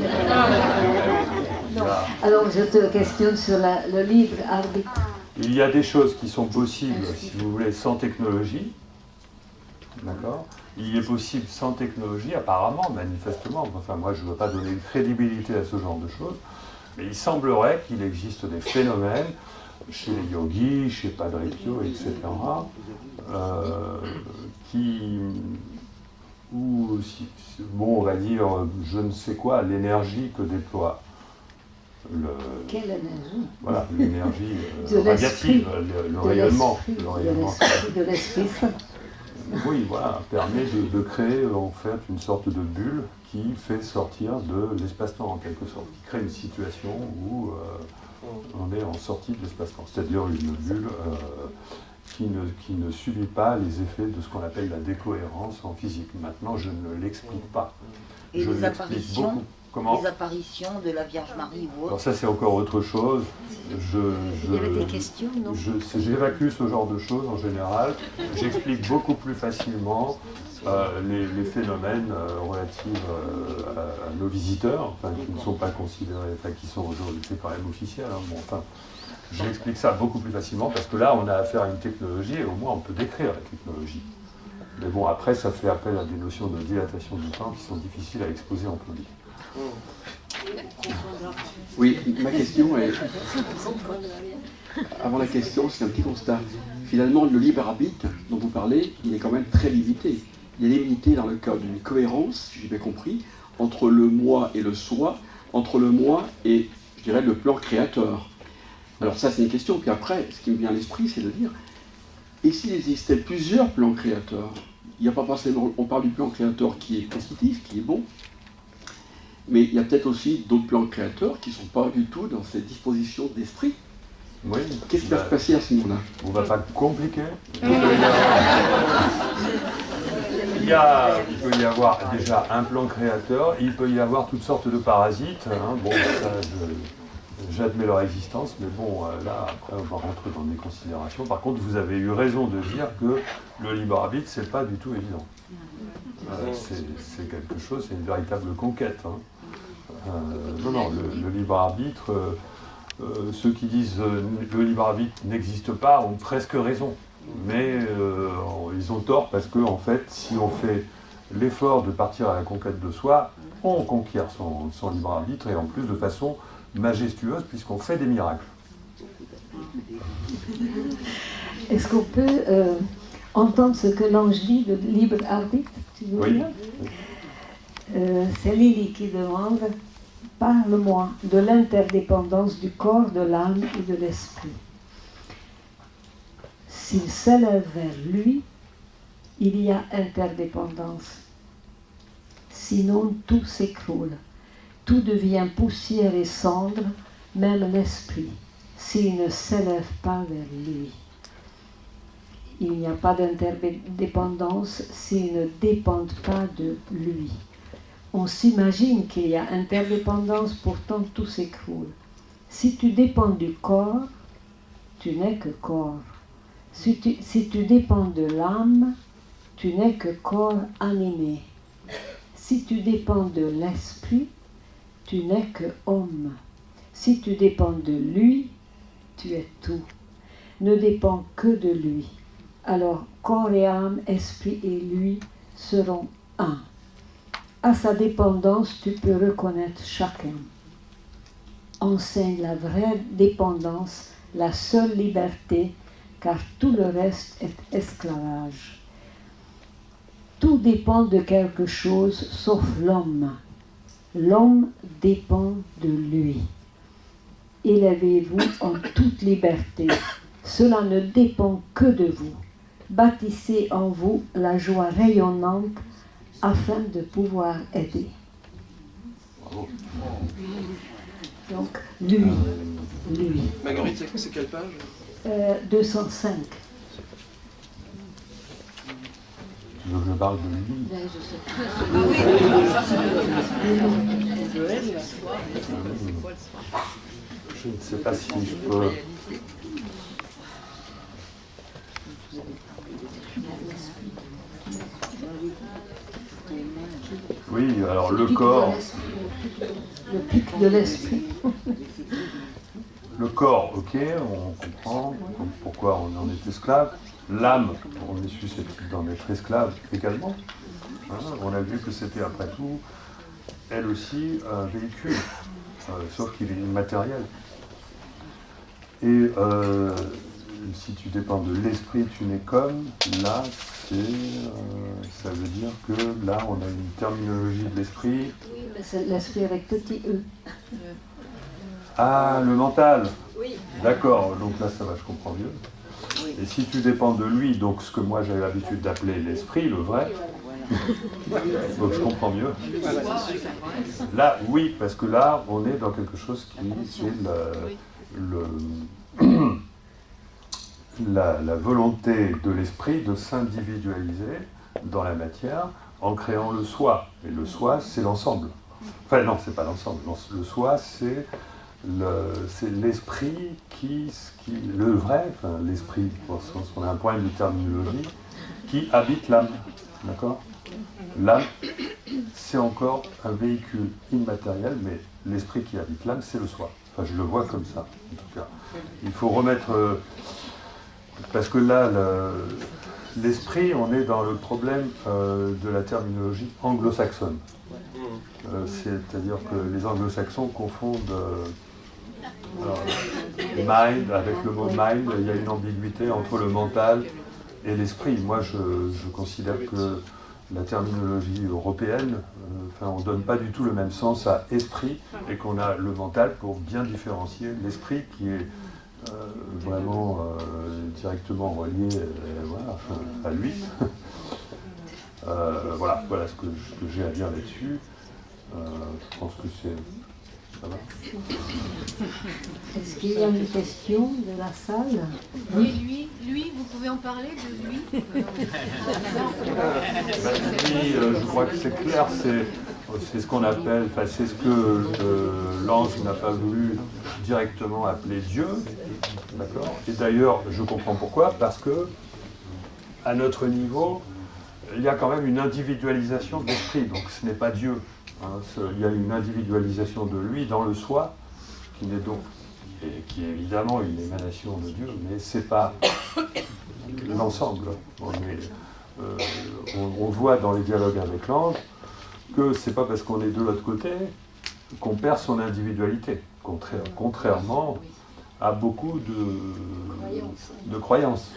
non. Alors je te questionne sur le libre arbitre. Il y a des choses qui sont possibles, si vous voulez, sans technologie. D'accord ? Il est possible sans technologie, apparemment, manifestement. Enfin, moi, je ne veux pas donner une crédibilité à ce genre de choses. Mais il semblerait qu'il existe des phénomènes chez les yogis, chez Padre Pio, etc., bon, on va dire, je ne sais quoi, l'énergie que déploie Quelle énergie? Voilà, l'énergie radiative, le rayonnement. De l'esprit saint. Oui, voilà, permet de créer en fait une sorte de bulle qui fait sortir de l'espace-temps en quelque sorte, qui crée une situation où on est en sortie de l'espace-temps, c'est-à-dire une bulle qui ne subit pas les effets de ce qu'on appelle la décohérence en physique. Maintenant, je ne l'explique pas. Et je les apparitions beaucoup. Comment ? Les apparitions de la Vierge Marie ou autre. Alors ça, c'est encore autre chose. Il y avait des questions, non ? J'évacue ce genre de choses en général. J'explique beaucoup plus facilement les phénomènes relatifs à nos visiteurs, enfin, qui ne sont pas considérés, enfin, qui sont aujourd'hui, c'est quand même officiel. Hein, bon, enfin, j'explique ça beaucoup plus facilement parce que là, on a affaire à une technologie et au moins on peut décrire la technologie. Mais bon, après, ça fait appel à des notions de dilatation du temps qui sont difficiles à exposer en public. Oui, ma question est... Avant la question, c'est un petit constat. Finalement, le libre arbitre dont vous parlez, il est quand même très limité. Il est limité dans le cadre d'une cohérence, si j'ai bien compris, entre le moi et le soi, entre le moi et, je dirais, le plan créateur. Alors ça, c'est une question. Puis après, ce qui me vient à l'esprit, c'est de dire, et s'il existait plusieurs plans créateurs? Il n'y a pas forcément... On parle du plan créateur qui est positif, qui est bon, mais il y a peut-être aussi d'autres plans créateurs qui ne sont pas du tout dans cette disposition d'esprit. Oui, Qu'est-ce qui va se passer à ce moment-là? On ne va pas compliquer. Il peut y avoir déjà un plan créateur, il peut y avoir toutes sortes de parasites. Hein. Bon, ça, j'admets leur existence, mais bon, là, après, on va rentrer dans des considérations. Par contre, vous avez eu raison de dire que le libre arbitre, c'est pas du tout évident. C'est quelque chose, c'est une véritable conquête. Hein. Non, le libre arbitre, ceux qui disent le libre arbitre n'existe pas ont presque raison. Mais ils ont tort parce que, en fait, si on fait l'effort de partir à la conquête de soi, on conquiert son libre arbitre et en plus de façon majestueuse puisqu'on fait des miracles. Est-ce qu'on peut entendre ce que l'ange dit de libre arbitre, tu veux Oui. dire c'est Lily qui demande « Parle-moi de l'interdépendance du corps, de l'âme et de l'esprit. s'il s'élève vers lui, il y a interdépendance. Sinon, tout s'écroule. Tout devient poussière et cendre, même l'esprit, s'il ne s'élève pas vers lui. Il n'y a pas d'interdépendance s'ils ne dépendent pas de lui. On s'imagine qu'il y a interdépendance, pourtant tout s'écroule. Si tu dépends du corps, tu n'es que corps. Si tu dépends de l'âme, tu n'es que corps animé. Si tu dépends de l'esprit, tu n'es que homme. Si tu dépends de lui, tu es tout. Ne dépends que de lui. Alors corps et âme, esprit et lui seront un. À sa dépendance, tu peux reconnaître chacun. Enseigne la vraie dépendance, la seule liberté, car tout le reste est esclavage. Tout dépend de quelque chose sauf l'homme. L'homme dépend de lui. Élevez-vous en toute liberté. Cela ne dépend que de vous. Bâtissez en vous la joie rayonnante afin de pouvoir aider. Donc, lui. Marguerite, c'est quelle page 205. Tu veux que je parle de lui? Je ne sais pas si je peux... Oui, alors le corps... Le pic de l'esprit. Le corps, ok, on comprend pourquoi on en est esclave. L'âme, on est susceptible d'en être esclave également. Hein, on a vu que c'était après tout, elle aussi, un véhicule, sauf qu'il est immatériel. Et si tu dépends de l'esprit, tu n'es comme, là, ça veut dire que là, on a une terminologie de l'esprit. Oui, mais c'est l'esprit avec petit E. Ah, le mental. Oui. D'accord, donc là, ça va, je comprends mieux. Et si tu dépends de lui, donc ce que moi j'avais l'habitude d'appeler l'esprit, le vrai, donc je comprends mieux. Là, oui, parce que là, on est dans quelque chose qui est la volonté de l'esprit de s'individualiser dans la matière en créant le soi. Et le soi, c'est l'ensemble. Enfin non, c'est pas l'ensemble. Le soi, c'est l'esprit le vrai, enfin l'esprit, on a un problème de terminologie, qui habite l'âme. D'accord ? L'âme, c'est encore un véhicule immatériel, mais l'esprit qui habite l'âme, c'est le soi. Enfin, je le vois comme ça, en tout cas. Il faut remettre... parce que là, l'esprit, on est dans le problème de la terminologie anglo-saxonne. C'est-à-dire que les anglo-saxons confondent mind avec le mot mind. Il y a une ambiguïté entre le mental et l'esprit. Moi, je considère que la terminologie européenne, on ne donne pas du tout le même sens à esprit et qu'on a le mental pour bien différencier l'esprit qui est vraiment directement relié à lui. Voilà ce que j'ai à dire là-dessus. Je pense que c'est... Ça va ? Est-ce qu'il y a une question de la salle ? Et lui, vous pouvez en parler de lui Lui, je crois que c'est clair, c'est ce qu'on appelle, c'est ce que l'ange n'a pas voulu directement appeler Dieu, d'accord ? Et d'ailleurs, je comprends pourquoi, parce que, à notre niveau, il y a quand même une individualisation de l'esprit, donc ce n'est pas Dieu. Il y a une individualisation de lui dans le soi, qui n'est donc, et qui est évidemment une émanation de Dieu, mais c'est pas l'ensemble. On voit dans les dialogues avec l'ange que c'est pas parce qu'on est de l'autre côté qu'on perd son individualité, contrairement à beaucoup de croyances.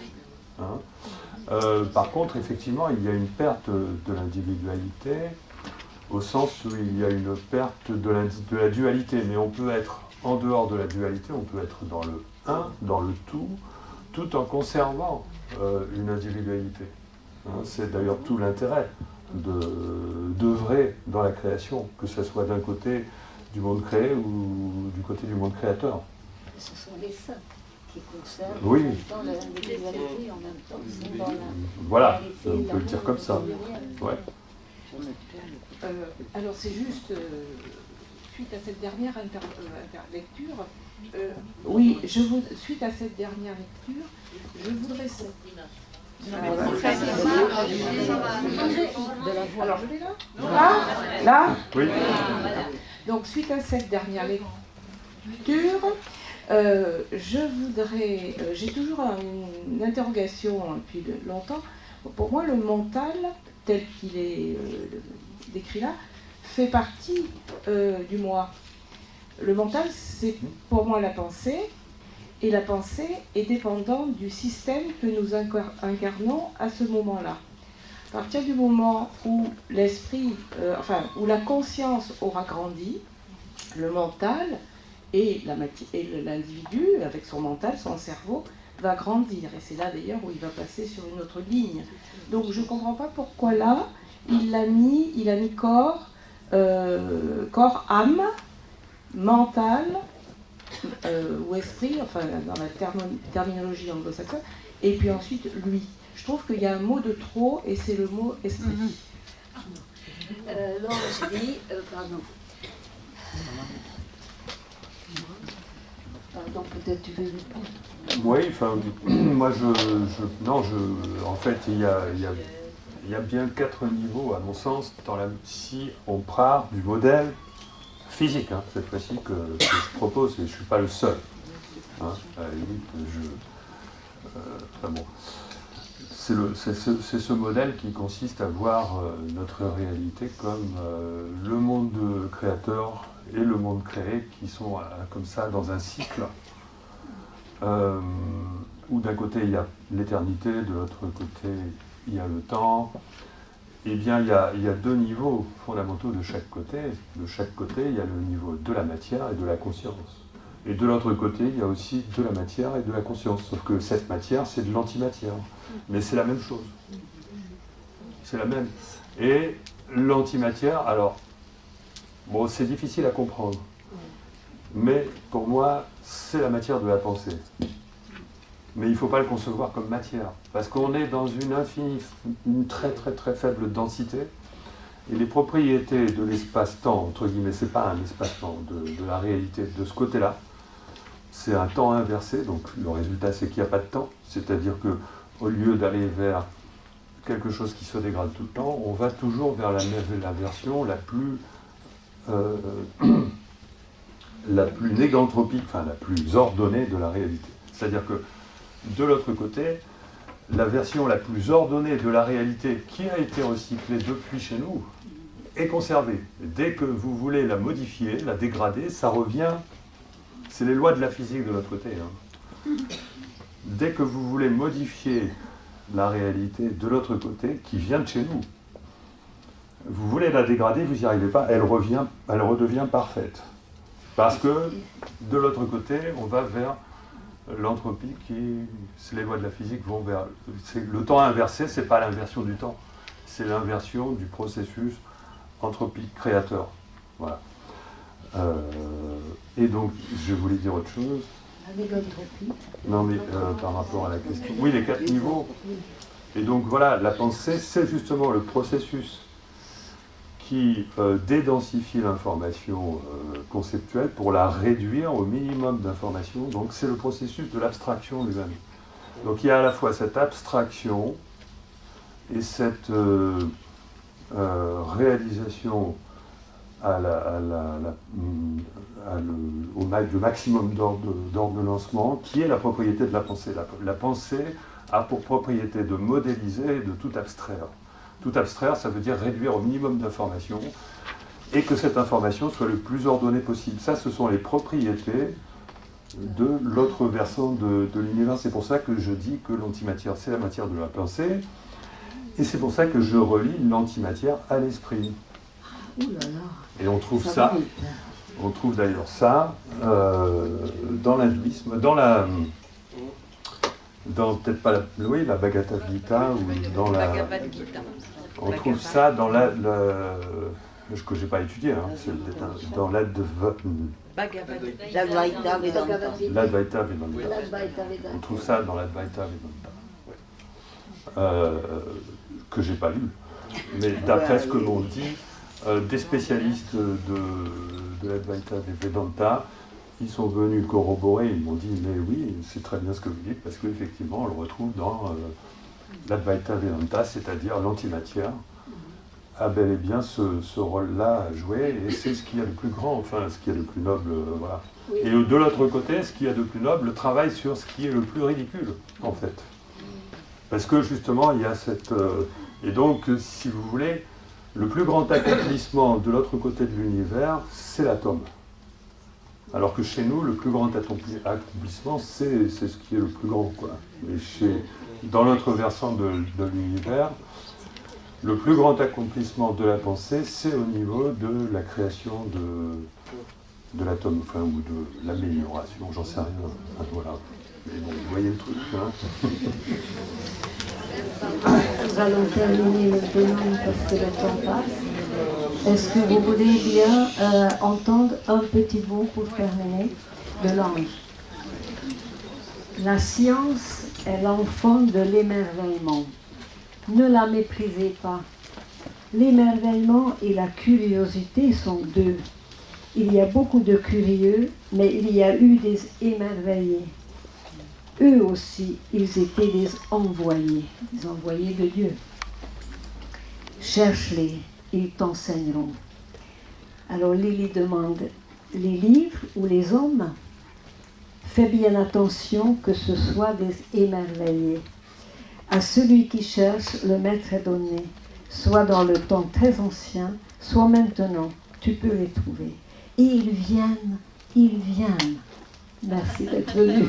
Par contre, effectivement, il y a une perte de l'individualité au sens où il y a une perte de la dualité, mais on peut être en dehors de la dualité, on peut être dans le un, dans le tout, tout en conservant une individualité. Hein, c'est d'ailleurs tout l'intérêt d'œuvrer dans la création, que ce soit d'un côté du monde créé ou du côté du monde créateur. Ce sont les saints qui conservent Oui. en même temps l'individualité, en même temps sont dans la Voilà, réalité, on peut le dire comme ça. Ouais. Alors c'est juste, suite à cette dernière lecture, suite à cette dernière lecture, je voudrais... Alors je l'ai là. Là. Oui. Donc suite à cette dernière lecture, je voudrais... j'ai toujours une interrogation depuis longtemps. Pour moi, le mental, tel qu'il est décrit là, fait partie du moi. Le mental, c'est pour moi la pensée, et la pensée est dépendante du système que nous incarnons à ce moment-là. À partir du moment où l'esprit, où la conscience aura grandi, le mental et l'individu, avec son mental, son cerveau, va grandir. Et c'est là d'ailleurs où il va passer sur une autre ligne. Donc je ne comprends pas pourquoi là, il a mis corps, âme, mental, ou esprit, enfin dans la terminologie anglo-saxonne, et puis ensuite lui. Je trouve qu'il y a un mot de trop, et c'est le mot esprit. Non, j'ai dit, pardon. Pardon, peut-être tu veux répondre. Oui, enfin, moi en fait, il y a bien 4 niveaux, à mon sens, si on part du modèle physique, hein, cette fois-ci, que je propose, et je ne suis pas le seul. Hein, à la limite, bon. C'est ce modèle qui consiste à voir notre réalité comme le monde créateur et le monde créé qui sont comme ça dans un cycle où d'un côté il y a l'éternité, de l'autre côté il y a le temps. Eh bien il y a 2 niveaux fondamentaux de chaque côté. De chaque côté il y a le niveau de la matière et de la conscience. Et de l'autre côté il y a aussi de la matière et de la conscience. Sauf que cette matière c'est de l'antimatière. Mais c'est la même chose. C'est la même. Et l'antimatière, alors, bon, c'est difficile à comprendre. Mais pour moi, c'est la matière de la pensée. Mais il ne faut pas le concevoir comme matière. Parce qu'on est dans une très très très faible densité. Et les propriétés de l'espace-temps, entre guillemets, c'est pas un espace-temps, de la réalité de ce côté-là, c'est un temps inversé. Donc le résultat, c'est qu'il n'y a pas de temps. C'est-à-dire que au lieu d'aller vers quelque chose qui se dégrade tout le temps, on va toujours vers la version la plus négantropique, enfin la plus ordonnée de la réalité. C'est-à-dire que de l'autre côté, la version la plus ordonnée de la réalité qui a été recyclée depuis chez nous est conservée. Dès que vous voulez la modifier, la dégrader, ça revient. C'est les lois de la physique de l'autre côté. Hein. Dès que vous voulez modifier la réalité de l'autre côté, qui vient de chez nous, vous voulez la dégrader, vous n'y arrivez pas, elle redevient parfaite. Parce que de l'autre côté, on va vers l'entropie c'est les lois de la physique vont vers... Le temps inversé, c'est pas l'inversion du temps, c'est l'inversion du processus anthropique créateur. Voilà. Et donc, je voulais dire autre chose. Non, mais par rapport à la question. Oui, les 4 niveaux. Et donc voilà, la pensée, c'est justement le processus qui dédensifie l'information conceptuelle pour la réduire au minimum d'informations. Donc c'est le processus de l'abstraction lui-même. Donc il y a à la fois cette abstraction et cette réalisation au maximum d'ordonnancement, qui est la propriété de la pensée. La pensée a pour propriété de modéliser et de tout abstraire. Tout abstraire, ça veut dire réduire au minimum d'informations, et que cette information soit le plus ordonnée possible. Ça, ce sont les propriétés de l'autre versant de l'univers. C'est pour ça que je dis que l'antimatière, c'est la matière de la pensée, et c'est pour ça que je relie l'antimatière à l'esprit. Et on trouve ça, on trouve d'ailleurs ça dans l'hindouisme, dans peut-être pas la Bhagavad Gita, ou dans la... On trouve ça dans ce que j'ai pas étudié, hein, c'est dans l'Advaita Vedanta. l'Advaita Vedanta. On trouve ça dans l'Advaita Vedanta. Que j'ai pas lu. Mais d'après ce que m'ont dit des spécialistes de l'Advaita Vedanta, ils sont venus corroborer, ils m'ont dit mais oui, c'est très bien ce que vous dites, parce qu'effectivement on le retrouve dans l'Advaita Vedanta, c'est-à-dire l'antimatière, a bel et bien ce rôle-là à jouer, et c'est ce qu'il y a de plus grand, enfin ce qu'il y a de plus noble, voilà. Oui. Et de l'autre côté, ce qu'il y a de plus noble travaille sur ce qui est le plus ridicule, en fait. Parce que justement, il y a cette... et donc, si vous voulez, le plus grand accomplissement de l'autre côté de l'univers, c'est l'atome. Alors que chez nous, le plus grand accomplissement, c'est ce qui est le plus grand, quoi. Mais dans l'autre versant de l'univers, le plus grand accomplissement de la pensée, c'est au niveau de la création de l'atome, enfin, ou de l'amélioration, j'en sais rien. Enfin, voilà. Mais bon, vous voyez le truc, hein. Nous allons terminer maintenant parce que le temps passe. Est-ce que vous voulez bien entendre un petit mot pour terminer de l'ange? La science est l'enfant de l'émerveillement. Ne la méprisez pas. L'émerveillement et la curiosité sont deux. Il y a beaucoup de curieux, mais il y a eu des émerveillés. Eux aussi, ils étaient des envoyés de Dieu. Cherche-les, ils t'enseigneront. Alors Lily demande, les livres ou les hommes? Fais bien attention que ce soit des émerveillés. À celui qui cherche, le maître est donné, soit dans le temps très ancien, soit maintenant, tu peux les trouver. Et ils viennent. Merci d'être venu.